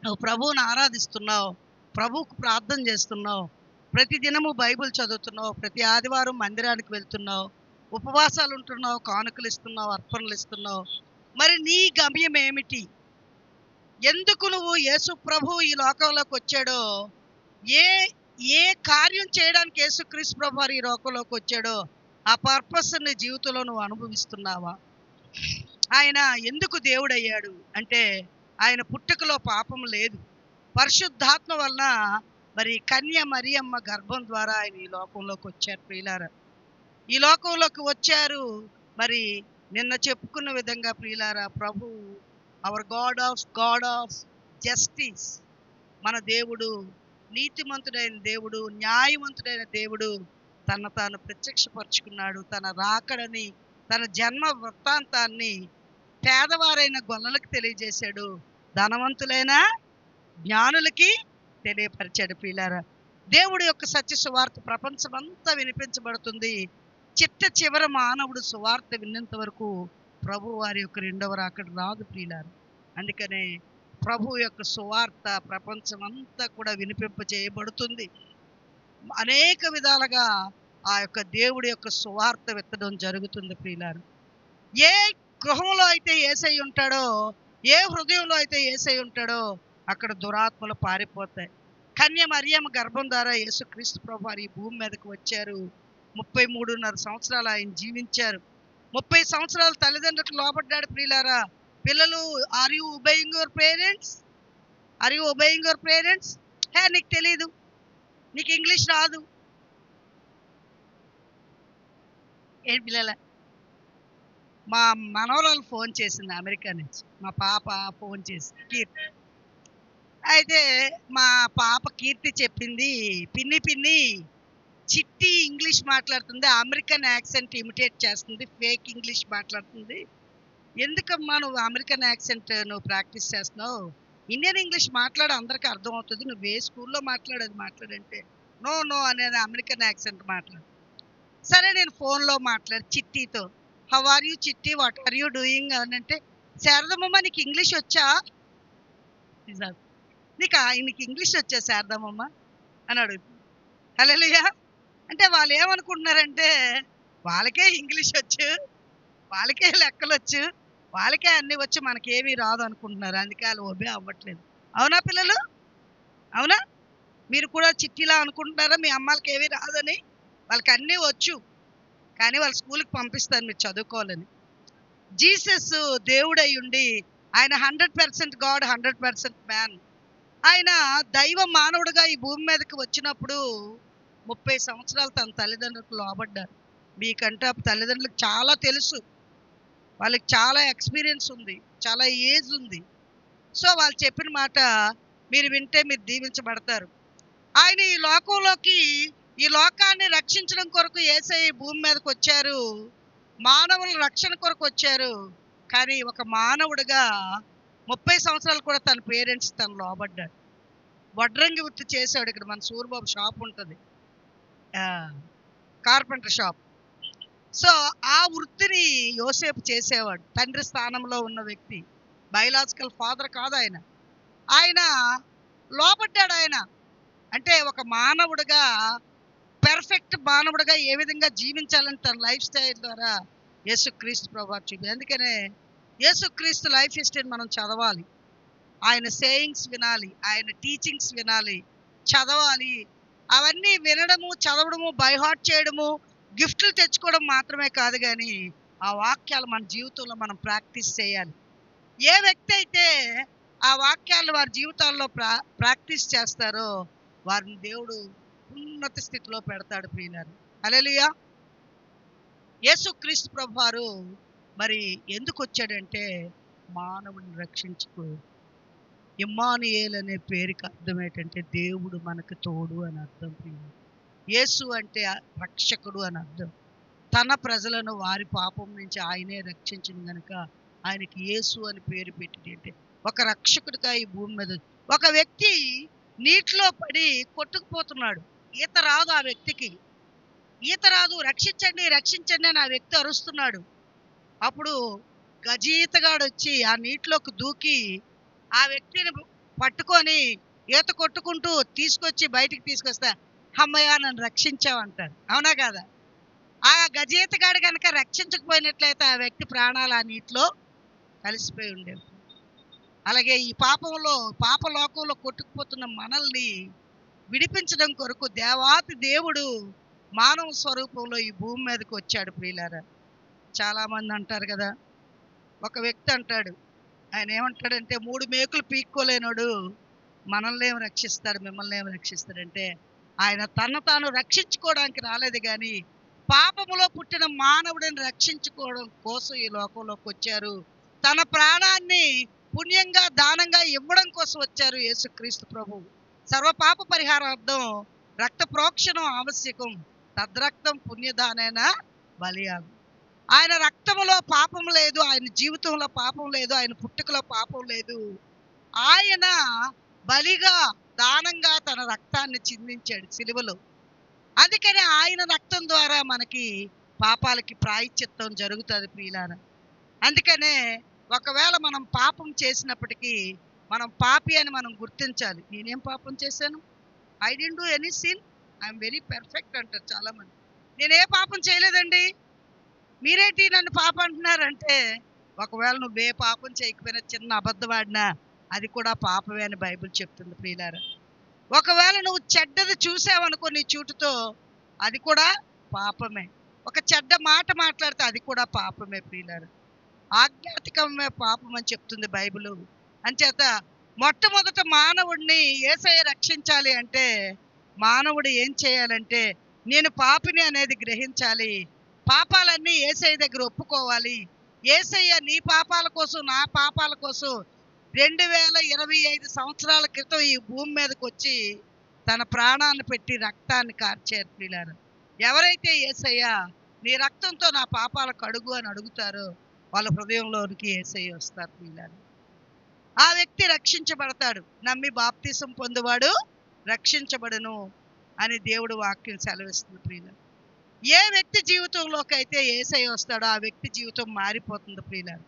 S1: నువ్వు ప్రభువుని ఆరాధిస్తున్నావు, ప్రభువుకు ప్రార్థన చేస్తున్నావు, ప్రతి దినము బైబిల్ చదువుతున్నావు, ప్రతి ఆదివారం మందిరానికి వెళ్తున్నావు, ఉపవాసాలు ఉంటున్నావు, కానుకలు ఇస్తున్నావు, అర్పణలు ఇస్తున్నావు. మరి నీ గమ్యం ఏమిటి? ఎందుకు నువ్వు యేసు ప్రభు ఈ లోకంలోకి వచ్చాడో, ఏ ఏ కార్యం చేయడానికి యేసుక్రీస్తు ప్రభు వారు ఈ లోకంలోకి వచ్చాడో ఆ పర్పస్ నీ జీవితంలో నువ్వు అనుభవిస్తున్నావా? ఆయన ఎందుకు దేవుడయ్యాడు అంటే ఆయన పుట్టుకలో పాపం లేదు, పరిశుద్ధాత్మ వలన మరి కన్య మరియమ్మ గర్భం ద్వారా ఆయన ఈ లోకంలోకి వచ్చారు ప్రియులారా. ఈ లోకంలోకి వచ్చారు. మరి నిన్న చెప్పుకున్న విధంగా ప్రియులారా, ప్రభు అవర్ గాడ్ ఆఫ్ జస్టిస్, మన దేవుడు నీతిమంతుడైన దేవుడు, న్యాయవంతుడైన దేవుడు తన తాను ప్రత్యక్షపరుచుకున్నాడు. తన రాకడని, తన జన్మ వృత్తాంతాన్ని పేదవారైన గొల్లలకు తెలియజేశాడు, ధనవంతులైన జ్ఞానులకి తెలియపరిచాడు ప్రియులారా. దేవుడి యొక్క సత్య సువార్త ప్రపంచమంతా వినిపించబడుతుంది. చిట్ట చివర మానవుడు సువార్త విన్నంత వరకు ప్రభు వారి యొక్క రెండవ రాకడ రాదు ప్రియులారా. అందుకనే ప్రభు యొక్క సువార్త ప్రపంచమంతా కూడా వినిపింప చేయబడుతుంది. అనేక విధాలుగా ఆ యొక్క దేవుడి యొక్క సువార్త విత్తడం జరుగుతుంది ప్రియులారా. ఏ గృహంలో అయితే యేసయ్య ఉంటాడో, ఏ హృదయంలో అయితే యేసయ్య ఉంటాడో అక్కడ దురాత్మలు పారిపోతాయి. కన్య మరియమ్మ గర్భం ద్వారా యేసుక్రీస్తు ప్రభు వారు ఈ భూమి మీదకి వచ్చారు. 33.5 సంవత్సరాలు ఆయన జీవించారు. 30 సంవత్సరాలు తల్లిదండ్రులకు లోబడ్డాడు ప్రియులారా. పిల్లలు, are you obeying your parents? Are you obeying your parents? Hey, నీకు తెలీదు, నీకు ఇంగ్లీష్ రాదు. ఏంటి పిల్లల, మా మనవరాలు ఫోన్ చేసింది అమెరికా నుంచి. మా పాప ఫోన్ చేసి కీర్తి. అయితే మా పాప కీర్తి చెప్పింది, పిన్ని పిన్ని చిట్టి ఇంగ్లీష్ మాట్లాడుతుంది, అమెరికన్ యాక్సెంట్ ఇమిటేట్ చేస్తుంది, ఫేక్ ఇంగ్లీష్ మాట్లాడుతుంది. ఎందుకమ్మా నువ్వు అమెరికన్ యాక్సెంట్ నువ్వు ప్రాక్టీస్ చేస్తున్నావు? ఇండియన్ ఇంగ్లీష్ మాట్లాడు, అందరికీ అర్థమవుతుంది, నువ్వు ఏ స్కూల్లో మాట్లాడేది మాట్లాడంటే నో నో అనేది అమెరికన్ యాక్సెంట్ మాట్లాడు. సరే, నేను ఫోన్లో మాట్లాడు చిట్టితో. హౌ ఆర్ యూ చిట్టి, వాట్ ఆర్ యూ డూయింగ్ అని అంటే, శారదమ్మ నీకు ఇంగ్లీష్ వచ్చా? నీకు ఇంగ్లీష్ వచ్చా శారదమ్మ అని అడుగుతుంది. హల్లెలూయా. అంటే వాళ్ళు ఏమనుకుంటున్నారంటే వాళ్ళకే ఇంగ్లీష్ వచ్చు, వాళ్ళకే లెక్కలు వచ్చు, వాళ్ళకే అన్నీ వచ్చి మనకేమీ రాదు అనుకుంటున్నారు. అందుకే వాళ్ళు ఒబే అవ్వట్లేదు. అవునా పిల్లలు? అవునా? మీరు కూడా చిట్టిలా అనుకుంటున్నారా మీ అమ్మాలకి ఏమీ రాదని? వాళ్ళకి అన్నీ వచ్చు, కానీ వాళ్ళ స్కూల్కి పంపిస్తారు మీరు చదువుకోవాలని. జీసస్ దేవుడై ఉండి ఆయన 100% గాడ్, 100% మ్యాన్. ఆయన దైవ మానవుడిగా ఈ భూమి మీదకి వచ్చినప్పుడు 30 సంవత్సరాలు తన తల్లిదండ్రులకు లోబడ్డారు. మీకంటే తల్లిదండ్రులకు చాలా తెలుసు, వాళ్ళకి చాలా ఎక్స్పీరియన్స్ ఉంది, చాలా ఏజ్ ఉంది. సో వాళ్ళు చెప్పిన మాట మీరు వింటే మీరు దీవించబడతారు. ఆయన ఈ లోకంలోకి, ఈ లోకాన్ని రక్షించడం కొరకు యేసయ్య భూమి మీదకి వచ్చారు, మానవుల రక్షణ కొరకు వచ్చారు. కానీ ఒక మానవుడిగా 30 సంవత్సరాలు కూడా తన పేరెంట్స్ తను లోబడ్డాడు. వడ్రంగి వృత్తి చేశాడు. ఇక్కడ మన సూర్యబాబు షాప్ ఉంటుంది, కార్పెంటర్ షాప్. సో ఆ వృత్తిని యోసేపు చేసేవాడు. తండ్రి స్థానంలో ఉన్న వ్యక్తి, బయలాజికల్ ఫాదర్ కాదు ఆయన. ఆయన లోబడ్డాడు. ఆయన అంటే ఒక మానవుడిగా, పెర్ఫెక్ట్ మానవుడిగా ఏ విధంగా జీవించాలని తన లైఫ్ స్టైల్ ద్వారా యేసుక్రీస్తు ప్రభువు చూపి. అందుకనే యేసుక్రీస్తు లైఫ్ హిస్టరీని మనం చదవాలి, ఆయన సేయింగ్స్ వినాలి, ఆయన టీచింగ్స్ వినాలి, చదవాలి. అవన్నీ వినడము, చదవడము, బైహార్ట్ చేయడము, గిఫ్ట్లు తెచ్చుకోవడం మాత్రమే కాదు, కానీ ఆ వాక్యాలు మన జీవితంలో మనం ప్రాక్టీస్ చేయాలి. ఏ వ్యక్తి అయితే ఆ వాక్యాలు వారి జీవితాల్లో ప్రాక్టీస్ చేస్తారో వారిని దేవుడు ఉన్నత స్థితిలో పెడతాడు ప్రియులారా. హల్లెలూయా. యేసుక్రీస్తు ప్రభువారు మరి ఎందుకు వచ్చాడంటే మానవుని రక్షించుకో. ఇమ్మానుయేల్ అనే పేరుకి అర్థం ఏంటంటే దేవుడు మనకు తోడు అని అర్థం. యేసు అంటే రక్షకుడు అని అర్థం. తన ప్రజలను వారి పాపం నుంచి ఆయనే రక్షించిన గనుక ఆయనకి యేసు అని పేరు పెట్టింది. అంటే ఒక రక్షకుడిగా ఈ భూమి మీద ఒక వ్యక్తి నీటిలో పడి కొట్టుకుపోతున్నాడు, ఈత రాదు ఆ వ్యక్తికి, ఈత రాదు, రక్షించండి రక్షించండి అని ఆ వ్యక్తి అరుస్తున్నాడు. అప్పుడు గజీతగాడు వచ్చి ఆ నీటిలోకి దూకి ఆ వ్యక్తిని పట్టుకొని ఈత కొట్టుకుంటూ తీసుకొచ్చి బయటికి తీసుకొస్తా, అమ్మయ్య నన్ను రక్షించావంటాడు. అవునా కాదా? ఆ గజీతగాడు కనుక రక్షించకపోయినట్లయితే ఆ వ్యక్తి ప్రాణాలు ఆ నీటిలో కలిసిపోయి ఉండేవి. అలాగే ఈ పాపలోకంలో కొట్టుకుపోతున్న మనల్ని విడిపించడం కొరకు దేవాతి దేవుడు మానవ స్వరూపంలో ఈ భూమి మీదకి వచ్చాడు ప్రియులారా. చాలా మంది అంటారు కదా, ఒక వ్యక్తి అంటాడు, ఆయన ఏమంటాడంటే 3 మేకులు పీక్కోలేనోడు మనల్ని ఏమి రక్షిస్తాడు, మిమ్మల్ని ఏమి రక్షిస్తాడంటే ఆయన తను తాను రక్షించుకోవడానికి రాలేదు, కానీ పాపములో పుట్టిన మానవుడిని రక్షించుకోవడం కోసం ఈ లోకంలోకి వచ్చారు. తన ప్రాణాన్ని పుణ్యంగా దానంగా ఇవ్వడం కోసం వచ్చారు యేసుక్రీస్తు ప్రభువు. సర్వపాప పరిహారార్థం రక్త ప్రోక్షణం ఆవశ్యకం, తద్రక్తం పుణ్యదానైన బలియాగు. ఆయన రక్తములో పాపం లేదు, ఆయన జీవితంలో పాపం లేదు, ఆయన పుట్టుకలో పాపం లేదు. ఆయన బలిగా దానంగా తన రక్తాన్ని చిందించాడు సిలువలో. అందుకని ఆయన రక్తం ద్వారా మనకి పాపాలకి ప్రాయశ్చిత్తం జరుగుతుంది ప్రియులారా. అందుకనే ఒకవేళ మనం పాపం చేసినప్పటికీ మనం పాపి అని మనం గుర్తించాలి. నేనేం పాపం చేశాను? I didn't do any sin, I'm very perfect అంటారు చాలామంది. నేనే పాపం చేయలేదండి, మీరేంటి నన్ను పాప అంటున్నారంటే, ఒకవేళ నువ్వే పాపం చేయకపోయినా చిన్న అబద్ధవాడినా అది కూడా పాపమే అని బైబిల్ చెప్తుంది ప్రియులారా. ఒకవేళ నువ్వు చెడ్డది చూసావనుకో నీ చూటుతో, అది కూడా పాపమే. ఒక చెడ్డ మాట మాట్లాడితే అది కూడా పాపమే ప్రియులారా. ఆజ్ఞాతికమే పాపం అని చెప్తుంది బైబిల్. అంచేత మొట్టమొదట మానవుడిని యేసయ్య రక్షించాలి అంటే మానవుడు ఏం చేయాలంటే నేను పాపిని అనేది గ్రహించాలి. పాపాలన్నీ యేసయ్య దగ్గర ఒప్పుకోవాలి. యేసయ్య నీ పాపాల కోసం నా పాపాల కోసం 2025 సంవత్సరాల క్రితం ఈ భూమి మీదకి వచ్చి తన ప్రాణాన్ని పెట్టి రక్తాన్ని కార్చారు ప్రియులారా. ఎవరైతే యేసయ్య నీ రక్తంతో నా పాపాల కడుగు అని అడుగుతారో వాళ్ళ హృదయంలోనికి యేసయ్య వస్తారు ప్రియులారా. ఆ వ్యక్తి రక్షించబడతాడు. నమ్మి బాప్తిసం పొందువాడు రక్షించబడును అని దేవుడు వాక్యం సెలవిస్తుంది ప్రియులారా. ఏ వ్యక్తి జీవితంలోకి అయితే యేసయ్య వస్తాడో ఆ వ్యక్తి జీవితం మారిపోతుంది ప్రియులారా.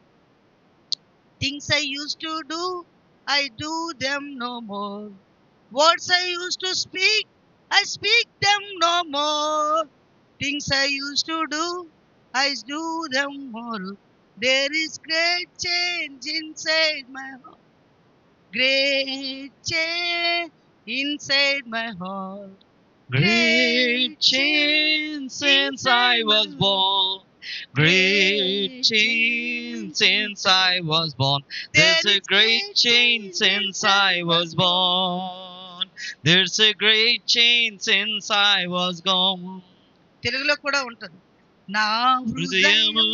S1: Things I used to do, I do them no more. Words I used to speak, I speak them no more. Things I used to do, I do them more. There is great change inside my heart. Great change inside my heart.
S2: Great change since I was born. Great change since I was born. There's a great change since I was born. There's a great change since I was gone.
S1: తెలుగులో కూడా ఉంటుంది. నా
S2: హృదయము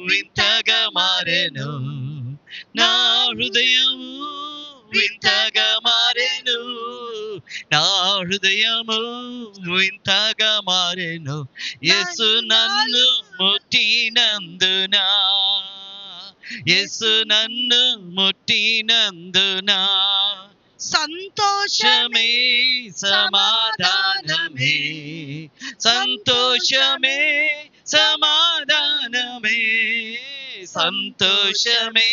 S2: వింతగా మారెను, నా హృదయము వింతగా మారెను, నా హృదయము వింతగా మారెను. యేసు నన్ను ముట్టినందున, యేసు నన్ను ముట్టినందున
S1: సంతోషమే
S2: సమాధానమే, సంతోషమే సమాధానమే, సంతోషమే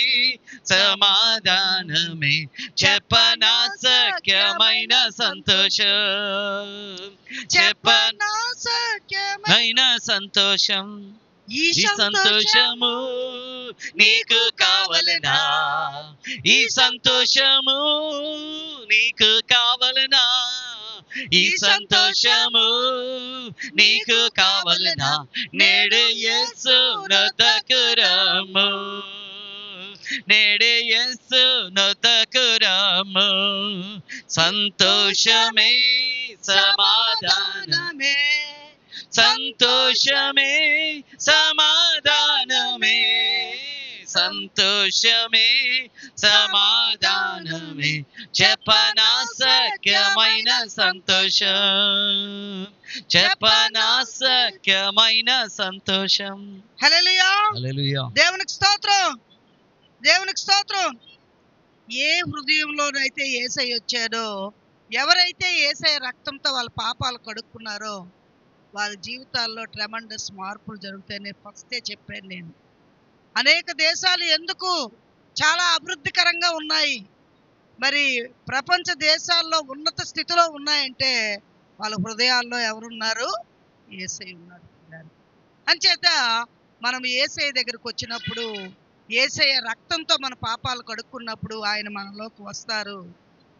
S2: సమాధానమే, చెప్పనాశక్యమైన సంతోషం, చెప్పనాశక్యమైన సంతోషం. ఈ సంతోషము నీకు కావలనా, ఈ సంతోషము నీకు కావలనా, ఈ సంతోషము నీకు కావలనా. నేడు యేసు నొద్దకు రమ్ము, నేడు యేసు నొద్దకు రమ్ము. సంతోషమే సమాధానమే, సంతోషమే సమాధానమే, సంతోషమే సమాధానమే, చెప్పనాశక్యమైన సంతోషం, చెప్పనాశక్యమైన సంతోషం.
S1: హల్లెలూయా,
S2: హల్లెలూయా.
S1: దేవునికి స్తోత్రం, దేవునికి స్తోత్రం. ఏ హృదయంలోనైతే యేసయ్య వచ్చాడో, ఎవరైతే యేసయ్య రక్తంతో వాళ్ళ పాపాలు కడుక్కున్నారో వాళ్ళ జీవితాల్లో ట్రెమండస్ మార్పులు జరుగుతాయని ఫస్టే చెప్పాను నేను. అనేక దేశాలు ఎందుకు చాలా అభివృద్ధికరంగా ఉన్నాయి, మరి ప్రపంచ దేశాల్లో ఉన్నత స్థితిలో ఉన్నాయంటే వాళ్ళ హృదయాల్లో ఎవరున్నారు? యేసయ్య ఉన్నారు. అంచేత మనం యేసయ్య దగ్గరకు వచ్చినప్పుడు, యేసయ్య రక్తంతో మన పాపాలు కడుక్కున్నప్పుడు ఆయన మనలోకి వస్తారు.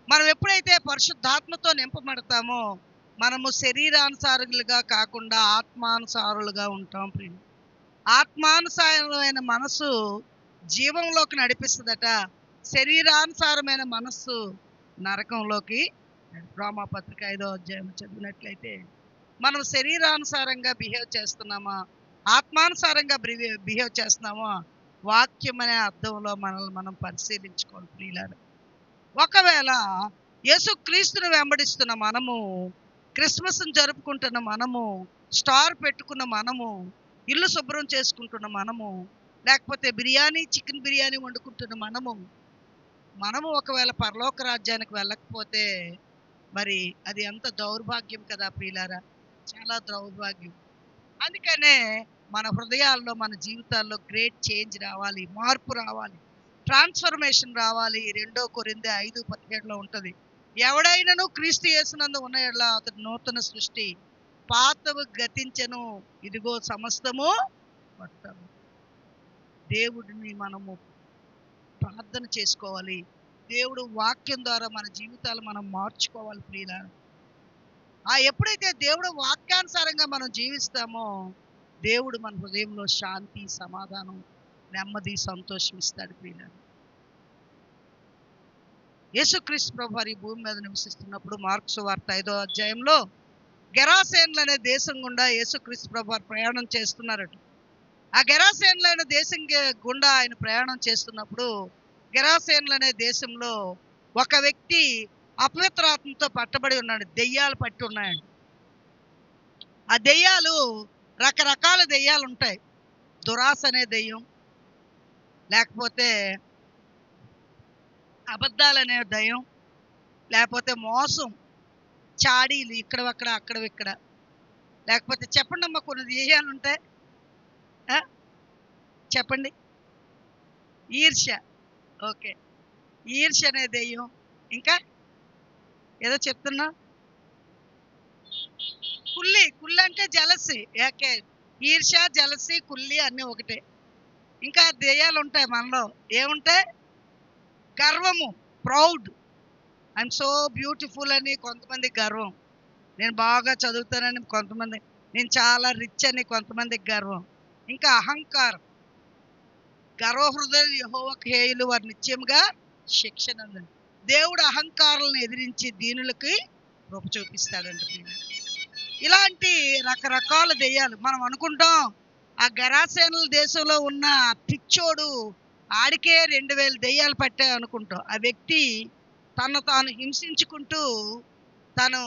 S1: మనం ఎప్పుడైతే పరిశుద్ధాత్మతో నింపబడతామో మనము శరీరానుసారులుగా కాకుండా ఆత్మానుసారులుగా ఉంటాం ప్రియులు. ఆత్మానుసారమైన మనసు జీవంలోకి నడిపిస్తుందట, శరీరానుసారమైన మనస్సు నరకంలోకి. రోమాపత్రిక 5వ అధ్యాయం చదివినట్లయితే మనం శరీరానుసారంగా బిహేవ్ చేస్తున్నామా, ఆత్మానుసారంగా బిహేవ్ చేస్తున్నామా, వాక్యం అనే అర్థంలో మనల్ని మనం పరిశీలించుకోవాలి ప్రియులారా. ఒకవేళ యేసుక్రీస్తుని వెంబడిస్తున్న మనము, క్రిస్మస్ని జరుపుకుంటున్న మనము, స్టార్ పెట్టుకున్న మనము, ఇల్లు శుభ్రం చేసుకుంటున్న మనము, లేకపోతే చికెన్ బిర్యానీ వండుకుంటున్న మనము ఒకవేళ పరలోక రాజ్యానికి వెళ్ళకపోతే మరి అది ఎంత దౌర్భాగ్యం కదా ప్రియులారా, చాలా దౌర్భాగ్యం. అందుకనే మన హృదయాల్లో, మన జీవితాల్లో గ్రేట్ చేంజ్ రావాలి, మార్పు రావాలి, ట్రాన్స్ఫర్మేషన్ రావాలి. 2 కొరింథీ 5:17 ఉంటుంది. ఎవడైనను క్రీస్తు యేసునందు ఉన్న యెడల అతడు నూతన సృష్టి, పాతవు గతించెను, ఇదిగో సమస్తము కొత్తము. దేవుడిని మనము ప్రార్థన చేసుకోవాలి, దేవుడు వాక్యం ద్వారా మన జీవితాలు మనం మార్చుకోవాలి ప్రియులారా. ఎప్పుడైతే దేవుడు వాక్యానుసారంగా మనం జీవిస్తామో దేవుడు మన హృదయంలో శాంతి, సమాధానం, నెమ్మది, సంతోషం ఇస్తాడు ప్రియులారా. యేసుక్రీస్తు ప్రభువారు ఈ భూమి మీద నివసిస్తున్నప్పుడు మార్కు సువార్త 5వ అధ్యాయంలో గెరాసేనులు అనే దేశం గుండా యేసుక్రీస్తు ప్రభువారు ప్రయాణం చేస్తున్నారట. ఆ గెరాసేనులు అనే దేశం గుండా ఆయన ప్రయాణం చేస్తున్నప్పుడు గెరాసేనులు అనే దేశంలో ఒక వ్యక్తి అపవిత్రాత్మతో పట్టబడి ఉన్నాడు. దెయ్యాలు పట్టి ఉన్నాయండి. ఆ దెయ్యాలు రకరకాల దెయ్యాలు ఉంటాయి. దురాశ అనే దెయ్యం, లేకపోతే అబద్ధాలనే దయ్యం, లేకపోతే మోసం, చాడీలు ఇక్కడ అక్కడ, లేకపోతే చెప్పండి అమ్మ కొన్ని దెయ్యాలు ఉంటాయి. చెప్పండి. ఈర్ష్య. ఓకే, ఈర్ష్య అనే దెయ్యం. ఇంకా ఏదో చెప్తున్నా. కుళ్ళి అంటే జలసి. ఓకే, ఈర్ష్య, జలసి, కుళ్ళి అన్నీ ఒకటే. ఇంకా దెయ్యాలు ఉంటాయి మనలో. ఏముంటాయి? గర్వము, ప్రౌడ్. ఐఎమ్ సో బ్యూటిఫుల్ అని కొంతమంది గర్వం. నేను బాగా చదువుతానని కొంతమంది, నేను చాలా రిచ్ అని కొంతమందికి గర్వం. ఇంకా అహంకారం. గర్వహృదయులు యెహోవాకు హేయులు, వారు నిత్యముగా శిక్షణ. దేవుడు అహంకారాలను ఎదిరించి దీనులకి రూప చూపిస్తాడంట. ఇలాంటి రకరకాల దెయ్యాలు. మనం అనుకుంటాం ఆ గెరాసేనుల దేశంలో ఉన్న పిచ్చోడు ఆడికే 2000 దెయ్యాలు పట్టాయి అనుకుంటాం. ఆ వ్యక్తి తను తాను హింసించుకుంటూ తను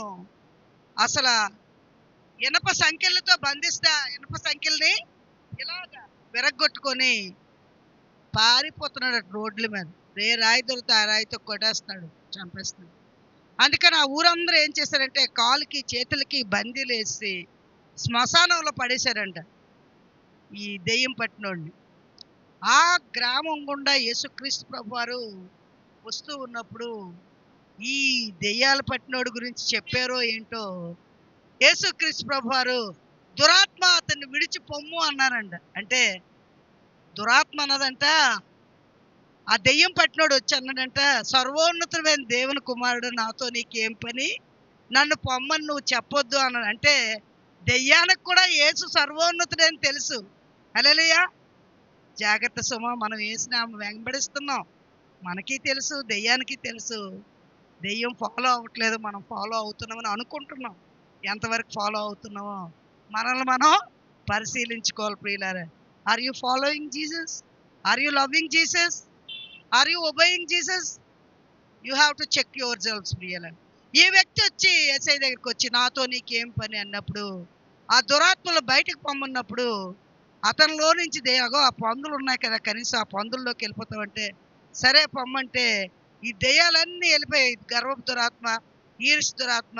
S1: అసలు ఇనప సంఖ్యలతో బంధిస్తే ఇనప సంఖ్యల్ని ఇలాగా విరగ్గొట్టుకొని పారిపోతున్నాడు రోడ్ల మీద. ఏ రాయి దొరికితే ఆ రాయితో కొట్టేస్తున్నాడు, చంపేస్తున్నాడు. అందుకని ఆ ఊరందరూ ఏం చేశారంటే కాలుకి చేతులకి బందీలు వేసి శ్మశానంలో పడేశారంట ఈ దెయ్యం పట్టినోడిని. ఆ గ్రామం గుండా యేసుక్రీస్తు ప్రభువారు వస్తూ ఉన్నప్పుడు ఈ దెయ్యాలు పట్టినోడి గురించి చెప్పారో ఏంటో, యేసుక్రీస్తు ప్రభువారు దురాత్మ అతన్ని విడిచి పొమ్ము అన్నారంట. అంటే దురాత్మ అన్నదంట ఆ దెయ్యం పట్టినోడు వచ్చి అన్నాడంట, సర్వోన్నతుడైన దేవుని కుమారుడు నాతో నీకేం పని, నన్ను పొమ్మని నువ్వు చెప్పొద్దు అన్నాడు. అంటే దెయ్యానికి కూడా యేసు సర్వోన్నతుడని తెలుసు. హల్లెలూయా. జాగ్రత్త సుమ, మనం యేసుని వెంబడిస్తున్నాం. మనకి తెలుసు, దెయ్యానికి తెలుసు. దెయ్యం ఫాలో అవ్వట్లేదు, మనం ఫాలో అవుతున్నామని అనుకుంటున్నాం. ఎంతవరకు ఫాలో అవుతున్నామో మనల్ని మనం పరిశీలించుకోవాలి ప్రియులారా. Are you following Jesus? Are you loving Jesus? Are you obeying Jesus? You have to check your selfs ప్రియులారా. ఈ వ్యక్తి వచ్చి యేసయ్య దగ్గరికి వచ్చి నాతో నీకేం పని అన్నప్పుడు, ఆ దురాత్మలు బయటకు పొమ్మన్నప్పుడు అతనిలో నుంచి దెయ్యాగో ఆ పందులు ఉన్నాయి కదా, కనీసం ఆ పందుల్లోకి వెళ్ళిపోతామంటే సరే పొమ్మంటే ఈ దెయ్యాలన్నీ వెళ్ళిపోయాయి. గర్వపు దురాత్మ, ఈర్ష్ దురాత్మ,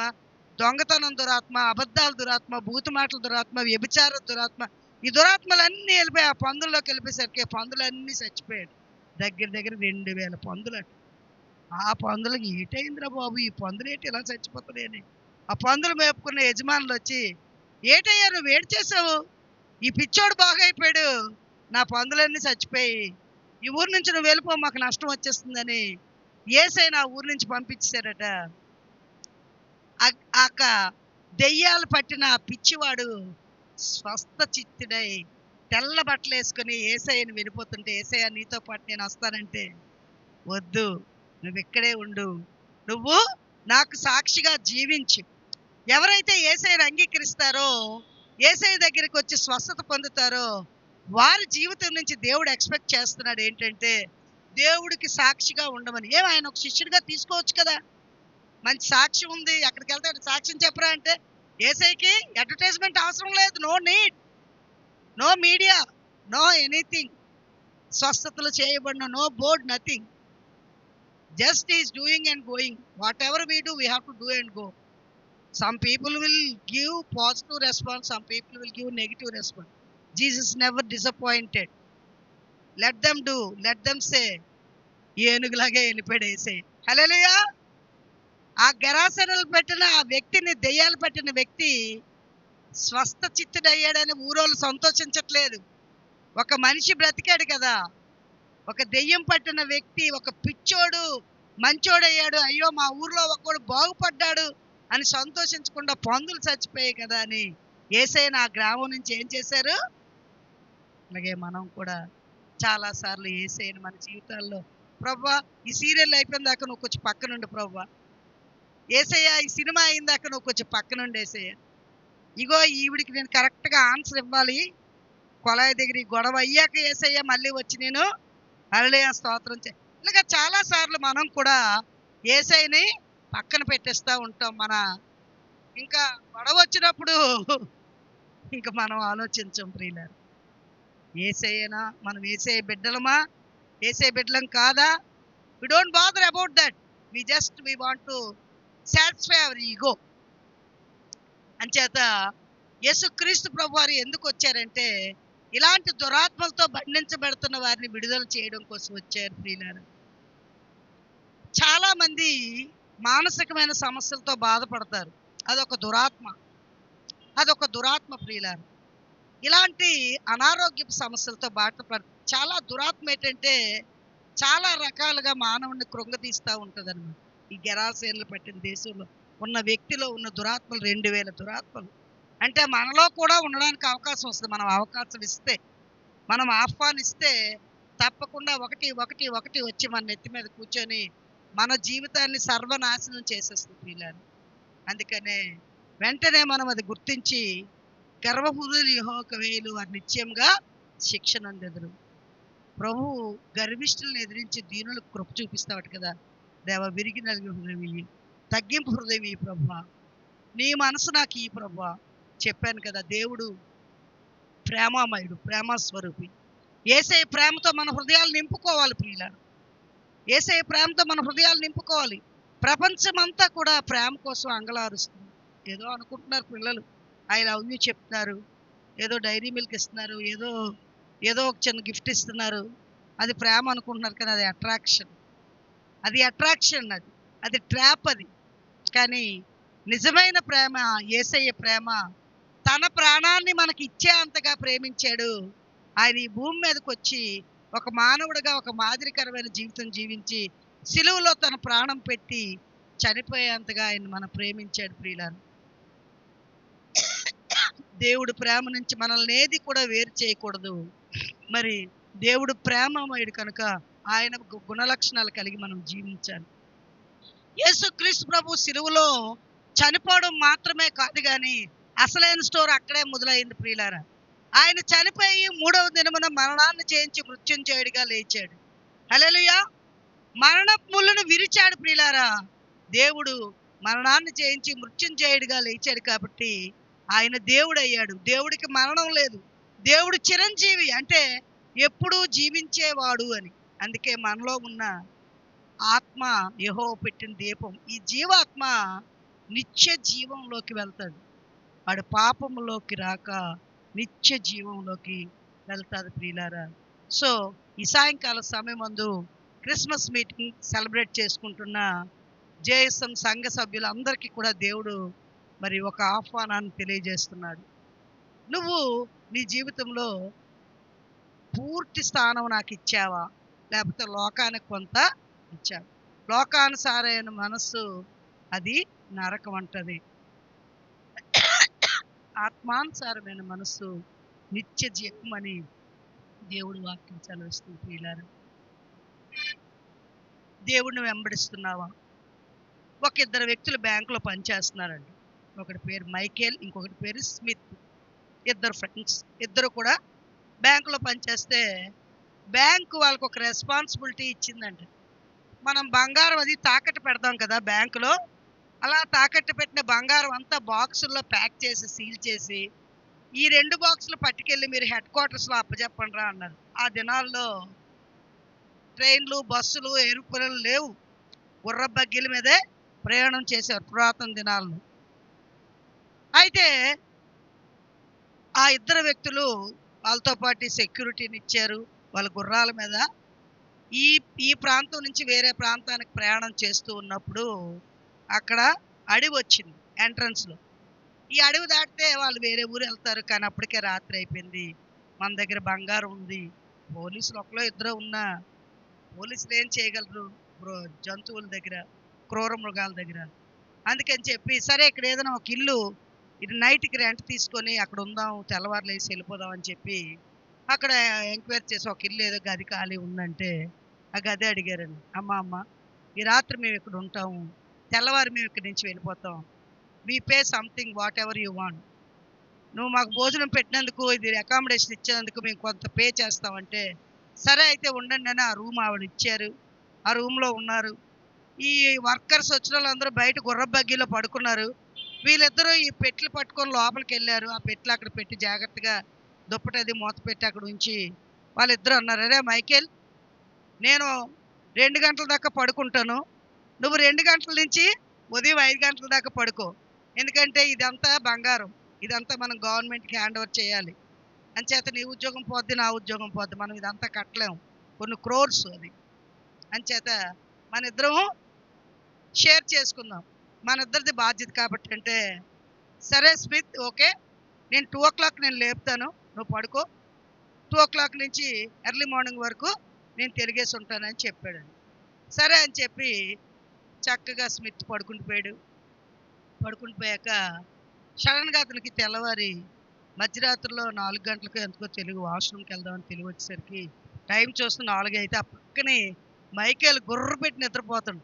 S1: దొంగతనం దురాత్మ, అబద్ధాల దురాత్మ, బూతుమాటల దురాత్మ, వ్యభిచార దురాత్మ, ఈ దురాత్మలన్నీ వెళ్ళిపోయి ఆ పందుల్లోకి వెళ్ళిపోయేసరికి పందులన్నీ చచ్చిపోయాడు. దగ్గర 2000 పందులు అట. ఆ పందులకి ఏటైందిరా బాబు, ఈ పందులు ఏంటి ఇలా చచ్చిపోతున్నాయని ఆ పందులు మేపుకున్న యజమానులు వచ్చి, ఏటయ్యా నువ్వు వేడి చేసావు, ఈ పిచ్చోడు బాగా అయిపోయాడు, నా పందులన్నీ చచ్చిపోయి ఈ ఊరు నుంచి నువ్వు వెళ్ళిపో, మాకు నష్టం వచ్చేస్తుందని యేసయ్య నా ఊరు నుంచి పంపించారట. ఆక దెయ్యాలు పట్టిన ఆ పిచ్చివాడు స్వస్థ చిత్తుడై తెల్ల బట్టలు వేసుకొని యేసయ్యని వెళ్ళిపోతుంటే, యేసయ్య నీతో పాటు నేను వస్తానంటే, వద్దు నువ్వు ఇక్కడే ఉండు, నువ్వు నాకు సాక్షిగా జీవించు. ఎవరైతే యేసయ్యని అంగీకరిస్తారో, యేసయ్య దగ్గరికి వచ్చి స్వస్థత పొందుతారో, వారి జీవితం నుంచి దేవుడు ఎక్స్పెక్ట్ చేస్తున్నాడు ఏంటంటే దేవుడికి సాక్షిగా ఉండమని. ఆయన ఒక శిష్యుడిగా తీసుకోవచ్చు కదా, మంచి సాక్షి ఉంది, అక్కడికి వెళ్తాడు సాక్ష్యం చెప్పరా అంటే, యేసయ్యకి అడ్వర్టైజ్మెంట్ అవసరం లేదు. No need, no media, no anything. స్వస్థతలు చేయబడిన no board, nothing. Just is doing and going. Whatever we do we have to do and go. Some people will give positive response, some people will give negative response. Jesus never disappointed. Let them do, let them say. ఏనుగులాగే వెళ్ళిపోయాడు యేసయ్య. హల్లెలూయా. ఆ గెరాసేనులు పెట్టిన ఆ వ్యక్తిని, దెయ్యాలు పట్టిన వ్యక్తి స్వస్థ చిత్తుడయ్యాడని ఊరోళ్ళు సంతోషించట్లేదు. ఒక మనిషి బ్రతికాడు కదా, ఒక దెయ్యం పట్టిన వ్యక్తి, ఒక పిచ్చోడు మంచోడయ్యాడు, అయ్యో మా ఊర్లో ఒకడు బాగుపడ్డాడు అని సంతోషించకుండా పందులు చచ్చిపోయాయి కదా అని యేసయ్యను ఆ గ్రామం నుంచి ఏం చేశారు? అలాగే మనం కూడా చాలా సార్లు యేసయ్యను మన జీవితాల్లో, ప్రభువా ఈ సీరియల్ అయిపోయిన దాకా నువ్వు కొంచెం పక్కనుండు ప్రభువా, యేసయ్య ఈ సినిమా అయిన దాకా నువ్వు కొంచెం పక్కనుండు యేసయ్య, ఇగో ఈవిడికి నేను కరెక్ట్గా ఆన్సర్ ఇవ్వాలి, కొలాయి దగ్గర ఈ గొడవ అయ్యాక యేసయ్య మళ్ళీ వచ్చి నేను హల్లెలూయా స్తోత్రం ఇలాగా చాలా సార్లు మనం కూడా యేసయ్యని పక్కన పెట్టేస్తూ ఉంటాం. ఇంకా గొడవ వచ్చినప్పుడు ఇంకా మనం ఆలోచించం ప్రియులారా. యేసయ్యనా, మనం యేసయ్య బిడ్డలమా, యేసయ్య బిడ్డలం కాదా? We don't bother about that. We want to satisfy our ego. అంచేత యేసుక్రీస్తు ప్రభు వారు ఎందుకు వచ్చారంటే ఇలాంటి దురాత్మలతో బంధించబడుతున్న వారిని విడుదల చేయడం కోసం వచ్చారు ప్రియులారా. చాలా మంది మానసికమైన సమస్యలతో బాధపడతారు. అదొక దురాత్మ ప్రియులారా. ఇలాంటి అనారోగ్యపు సమస్యలతో చాలా దురాత్మ ఏంటంటే చాలా రకాలుగా మానవుడిని కృంగతీస్తూ ఉంటుంది అనమాట. ఈ గెరాసేన్లు పట్టిన దేశంలో ఉన్న వ్యక్తిలో ఉన్న దురాత్మలు 2000 దురాత్మలు. అంటే మనలో కూడా ఉండడానికి అవకాశం వస్తుంది. మనం అవకాశం ఇస్తే, మనం ఆహ్వానిస్తే తప్పకుండా ఒకటి వచ్చి మన నెత్తి మీద కూర్చొని మన జీవితాన్ని సర్వనాశనం చేసేస్తుంది ప్రియులారా. అందుకనే వెంటనే మనం అది గుర్తించి గర్వహృదయులు యెహోవాకు వేలు వారు నిశ్చయంగా శిక్ష నొందెదరు. ప్రభువు గర్విష్ఠులను ఎదిరించి దీనులకు కృప చూపిస్తావట కదా. దేవ విరిగి నలిగిన హృదయం, తగ్గింపు హృదయం ఈ ప్రభువా, నీ మనసు నాకు ఈ ప్రభువా. చెప్పాను కదా, దేవుడు ప్రేమామయుడు, ప్రేమస్వరూపి. యేసయ్య ప్రేమతో మన హృదయాలు నింపుకోవాలి ప్రియులారా. యేసయ్య ప్రేమతో మన హృదయాలు నింపుకోవాలి. ప్రపంచమంతా కూడా ప్రేమ కోసం అంగలారుస్తుంది. ఏదో అనుకుంటున్నారు పిల్లలు, ఐ లవ్ యూ చెప్తున్నారు, ఏదో డైరీ మిల్క్ ఇస్తున్నారు, ఏదో ఒక చిన్న గిఫ్ట్ ఇస్తున్నారు, అది ప్రేమ అనుకుంటున్నారు. కానీ అది అట్రాక్షన్, అది ట్రాప్. అది కానీ నిజమైన ప్రేమ, యేసయ్య ప్రేమ, తన ప్రాణాన్ని మనకి ఇచ్చే అంతగా ప్రేమించాడు. ఆయన ఈ భూమి మీదకి వచ్చి ఒక మానవుడిగా ఒక మాదిరికరమైన జీవితం జీవించి సిలువలో తన ప్రాణం పెట్టి చనిపోయేంతగా ఆయన మనం ప్రేమించాడు ప్రియులారా. దేవుడు ప్రేమ నుంచి మనల్ని ఏది కూడా వేరు చేయకూడదు. మరి దేవుడు ప్రేమమయుడు కనుక ఆయన గుణలక్షణాలు కలిగి మనం జీవించాలి. యేసుక్రీస్తు ప్రభు సిలువలో చనిపోవడం మాత్రమే కాదు కానీ అసలైన స్టోరీ అక్కడే మొదలైంది ప్రియులారా. ఆయన చనిపోయి 3వ దినమున మరణాన్ని జయించి మృత్యుంజయుడిగా లేచాడు. హల్లెలూయా. మరణపు ముళ్ళను విరిచాడు ప్రియులారా. దేవుడు మరణాన్ని జయించి మృత్యుంజయుడిగా లేచాడు కాబట్టి ఆయన దేవుడు అయ్యాడు. దేవుడికి మరణం లేదు. దేవుడు చిరంజీవి, అంటే ఎప్పుడూ జీవించేవాడు అని. అందుకే మనలో ఉన్న ఆత్మ యెహోవా పెట్టిన దీపం. ఈ జీవాత్మ నిత్య జీవంలోకి వెళ్తాడు. వాడు పాపంలోకి రాక నిత్య జీవంలోకి వెళ్తాడు ప్రియులారా. సో ఈ సాయంకాల సమయం ముందు క్రిస్మస్ మీటింగ్ సెలబ్రేట్ చేసుకుంటున్న జేఎస్ఎం సంఘ సభ్యులందరికీ కూడా దేవుడు మరి ఒక ఆహ్వానాన్ని తెలియజేస్తున్నాడు. నువ్వు నీ జీవితంలో పూర్తి స్థానం నాకు ఇచ్చావా, లేకపోతే లోకానికి కొంత ఇచ్చావా? లోకానుసారైన మనస్సు అది నరకం అంటది. ఆత్మానుసారమైన మనస్సు నిత్య జీవం అని దేవుడు వాక్యం చదివిస్తుంది ప్రియులారా. దేవుడిని వెంబడిస్తున్నావా? ఒక ఇద్దరు వ్యక్తులు బ్యాంకులో పనిచేస్తున్నారండి. ఒకటి పేరు మైకేల్, ఇంకొకటి పేరు స్మిత్. ఇద్దరు ఫ్రెండ్స్. ఇద్దరు కూడా బ్యాంకులో పనిచేస్తే బ్యాంకు వాళ్ళకు ఒక రెస్పాన్సిబిలిటీ ఇచ్చిందండి. మనం బంగారం అది తాకట్టు పెడతాం కదా బ్యాంకులో, అలా తాకట్టు పెట్టిన బంగారం అంతా బాక్సుల్లో ప్యాక్ చేసి సీల్ చేసి ఈ 2 బాక్సులు పట్టుకెళ్ళి మీరు హెడ్ క్వార్టర్స్లో అప్పచెప్పండి రా అన్నారు. ఆ దినాల్లో ట్రైన్లు, బస్సులు, ఏరోప్లేన్లు లేవు. గుర్ర బగ్గీల మీదే ప్రయాణం చేసేవారు పురాతన దినాల్లో. అయితే ఆ ఇద్దరు వ్యక్తులు వాళ్ళతో పాటు సెక్యూరిటీని ఇచ్చారు. వాళ్ళ గుర్రాల మీద ఈ ప్రాంతం నుంచి వేరే ప్రాంతానికి ప్రయాణం చేస్తూ ఉన్నప్పుడు అక్కడ అడవి వచ్చింది ఎంట్రన్స్లో. ఈ అడవి దాటితే వాళ్ళు వేరే ఊరు వెళ్తారు. కానీ అప్పటికే రాత్రి అయిపోయింది. మన దగ్గర బంగారం ఉంది. పోలీసులు ఒకలో ఇద్దరు ఉన్నా పోలీసులు ఏం చేయగలరు జంతువుల దగ్గర, క్రూర మృగాల దగ్గర. అందుకని చెప్పి సరే ఇక్కడ ఏదైనా ఒక ఇల్లు ఇది నైట్కి రెంట్ తీసుకొని అక్కడ ఉందాం, తెల్లవారులు వేసి వెళ్ళిపోదాం అని చెప్పి అక్కడ ఎంక్వైరీ చేసి ఒక ఇల్లు ఏదో గది ఖాళీ ఉందంటే ఆ గది అడిగారండి. అమ్మ ఈ రాత్రి మేము ఇక్కడ ఉంటాము, తెల్లవారు మేము ఇక్కడి నుంచి వెళ్ళిపోతాం, we pay something what ever you want, నువ్వు మాకు భోజనం పెట్టినందుకు, ఇది అకామిడేషన్ ఇచ్చినందుకు మేము కొంత పే చేస్తామంటే సరే అయితే ఉండండి అని ఆ రూమ్ ఆవిడ ఇచ్చారు. ఆ రూమ్లో ఉన్నారు. ఈ వర్కర్స్ వచ్చిన వాళ్ళందరూ బయట గుర్ర బగ్గీలో పడుకున్నారు. వీళ్ళిద్దరూ ఈ పెట్లు పట్టుకొని లోపలికి వెళ్ళారు. ఆ పెట్లు అక్కడ పెట్టి జాగ్రత్తగా దుప్పటి అది మూత పెట్టి అక్కడ ఉంచి వాళ్ళిద్దరూ అన్నారు, అరే మైకేల్, నేను 2 గంటల దాకా పడుకుంటాను, నువ్వు 2 గంటల నుంచి ఉదయం 5 గంటల దాకా పడుకో, ఎందుకంటే ఇదంతా బంగారం, ఇదంతా మనం గవర్నమెంట్కి హ్యాండ్ ఓవర్ చేయాలి, అంచేత నీ ఉద్యోగం పోద్ది, నా ఉద్యోగం పోద్ది, మనం ఇదంతా కట్టలేము, కొన్ని క్రోర్స్ అది, అంచేత మన ఇద్దరం షేర్ చేసుకుందాం, మన ఇద్దరిది బాధ్యత కాబట్టి అంటే సరే స్మిత్ ఓకే, నేను 2 o'clock నేను లేపుతాను, నువ్వు పడుకో, 2 o'clock నుంచి ఎర్లీ మార్నింగ్ వరకు నేను తిరిగేసి ఉంటానని చెప్పాడండి. సరే అని చెప్పి చక్కగా స్మిత్ పడుకుండిపోయాడు. పడుకుండిపోయాక సడన్గా అతనికి తెల్లవారి మధ్యరాత్రిలో 4 గంటలకు ఎందుకో తెలుగు వాష్రూమ్కి వెళ్దామని తెలివి వచ్చేసరికి టైం చూస్తే 4 అయితే ఆ పక్కనే మైకేల్ గుర్ర పెట్టి నిద్రపోతాడు.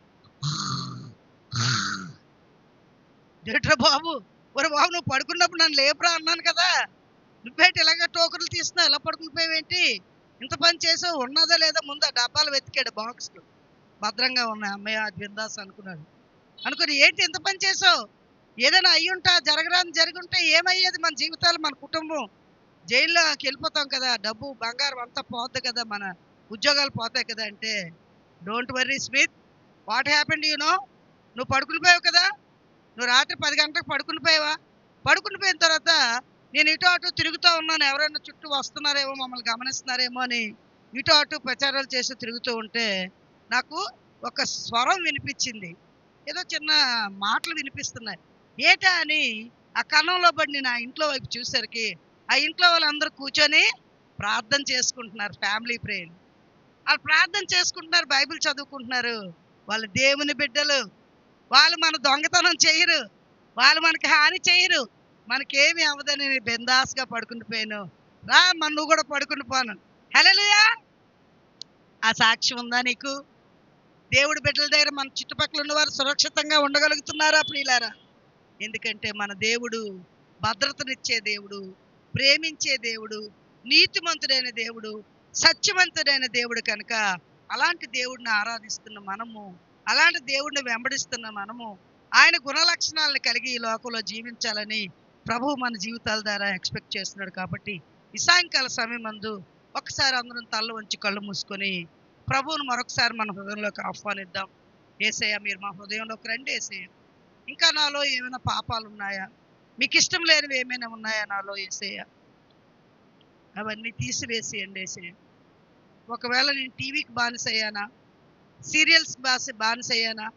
S1: ఏట్రా బాబు, ఒరే బాబు నువ్వు పడుకున్నప్పుడు నన్ను లేపురా అన్నాను కదా, నువ్వేంటి ఇలాగ టోకర్లు తీస్తున్నావు, ఎలా పడుకునిపోయావేంటి, ఇంత పని చేసావు, ఉన్నదా లేదా, ముందు ఆ డబ్బాలు వెతికాడు, బాక్స్లు భద్రంగా ఉన్నాయి, అమ్మయ్య అది బిందాస్ అనుకున్నాడు. అనుకుని ఏంటి ఇంత పని చేసావు, ఏదైనా అయ్యుంటా, జరగరాని జరుగుంటే ఏమయ్యేది, మన జీవితాలు, మన కుటుంబం జైల్లోకి వెళ్ళిపోతాం కదా, డబ్బు బంగారం అంతా పోద్ది కదా, మన ఉద్యోగాలు పోతాయి కదా అంటే, don't worry Smith, what happened నువ్వు పడుకునిపోయావు కదా, నువ్వు రాత్రి 10 గంటలకు పడుకునిపోయావా, పడుకునిపోయిన తర్వాత నేను ఇటు అటు తిరుగుతూ ఉన్నాను, ఎవరైనా చుట్టూ వస్తున్నారేమో, మమ్మల్ని గమనిస్తున్నారేమో అని ఇటు అటు ప్రచారాలు చేసి తిరుగుతూ ఉంటే నాకు ఒక స్వరం వినిపించింది, ఏదో చిన్న మాటలు వినిపిస్తున్నాయి, ఏటా అని ఆ కన్నంలో పడి నేను ఆ ఇంట్లో వైపు చూసరికి ఆ ఇంట్లో వాళ్ళందరూ కూర్చొని ప్రార్థన చేసుకుంటున్నారు, ఫ్యామిలీ ప్రేయర్, వాళ్ళు ప్రార్థన చేసుకుంటున్నారు, బైబిల్ చదువుకుంటున్నారు, వాళ్ళు దేవుని బిడ్డలు, వాళ్ళు మన దొంగతనం చేయరు, వాళ్ళు మనకి హాని చేయరు, మనకేమి అవ్వదని నేను బిందాస్గా పడుకునిపోయాను, రా మన నువ్వు కూడా పడుకుని పోను. హల్లెలూయా. ఆ సాక్ష్యం ఉందా నీకు? దేవుడి బిడ్డల దగ్గర మన చుట్టుపక్కల ఉన్నవారు సురక్షితంగా ఉండగలుగుతున్నారా ప్రియులారా? ఎందుకంటే మన దేవుడు భద్రతనిచ్చే దేవుడు, ప్రేమించే దేవుడు, నీతిమంతుడైన దేవుడు, సత్యవంతుడైన దేవుడు కనుక అలాంటి దేవుడిని ఆరాధిస్తున్న మనము, అలాంటి దేవుడిని వెంబడిస్తున్న మనము ఆయన గుణలక్షణాలను కలిగి ఈ లోకంలో జీవించాలని ప్రభువు మన జీవితాల ద్వారా ఎక్స్పెక్ట్ చేస్తున్నాడు. కాబట్టి ఈ సాయంకాల సమయం మందు ఒకసారి అందరం తల్ల వంచి కళ్ళు మూసుకొని ప్రభువును మరొకసారి మన హృదయంలోకి ఆహ్వానిద్దాం. యేసయ్య, మీరు మా హృదయంలోకి రండి. యేసయ్య, ఇంకా నాలో ఏమైనా పాపాలు ఉన్నాయా, మీకు ఇష్టం లేనివి ఏమైనా ఉన్నాయా నాలో యేసయ్య, అవన్నీ తీసివేసేయండి యేసయ్య. ఒకవేళ నేను టీవీకి బానిసయ్యానా, సీరియల్స్ బానిసయ్యానా,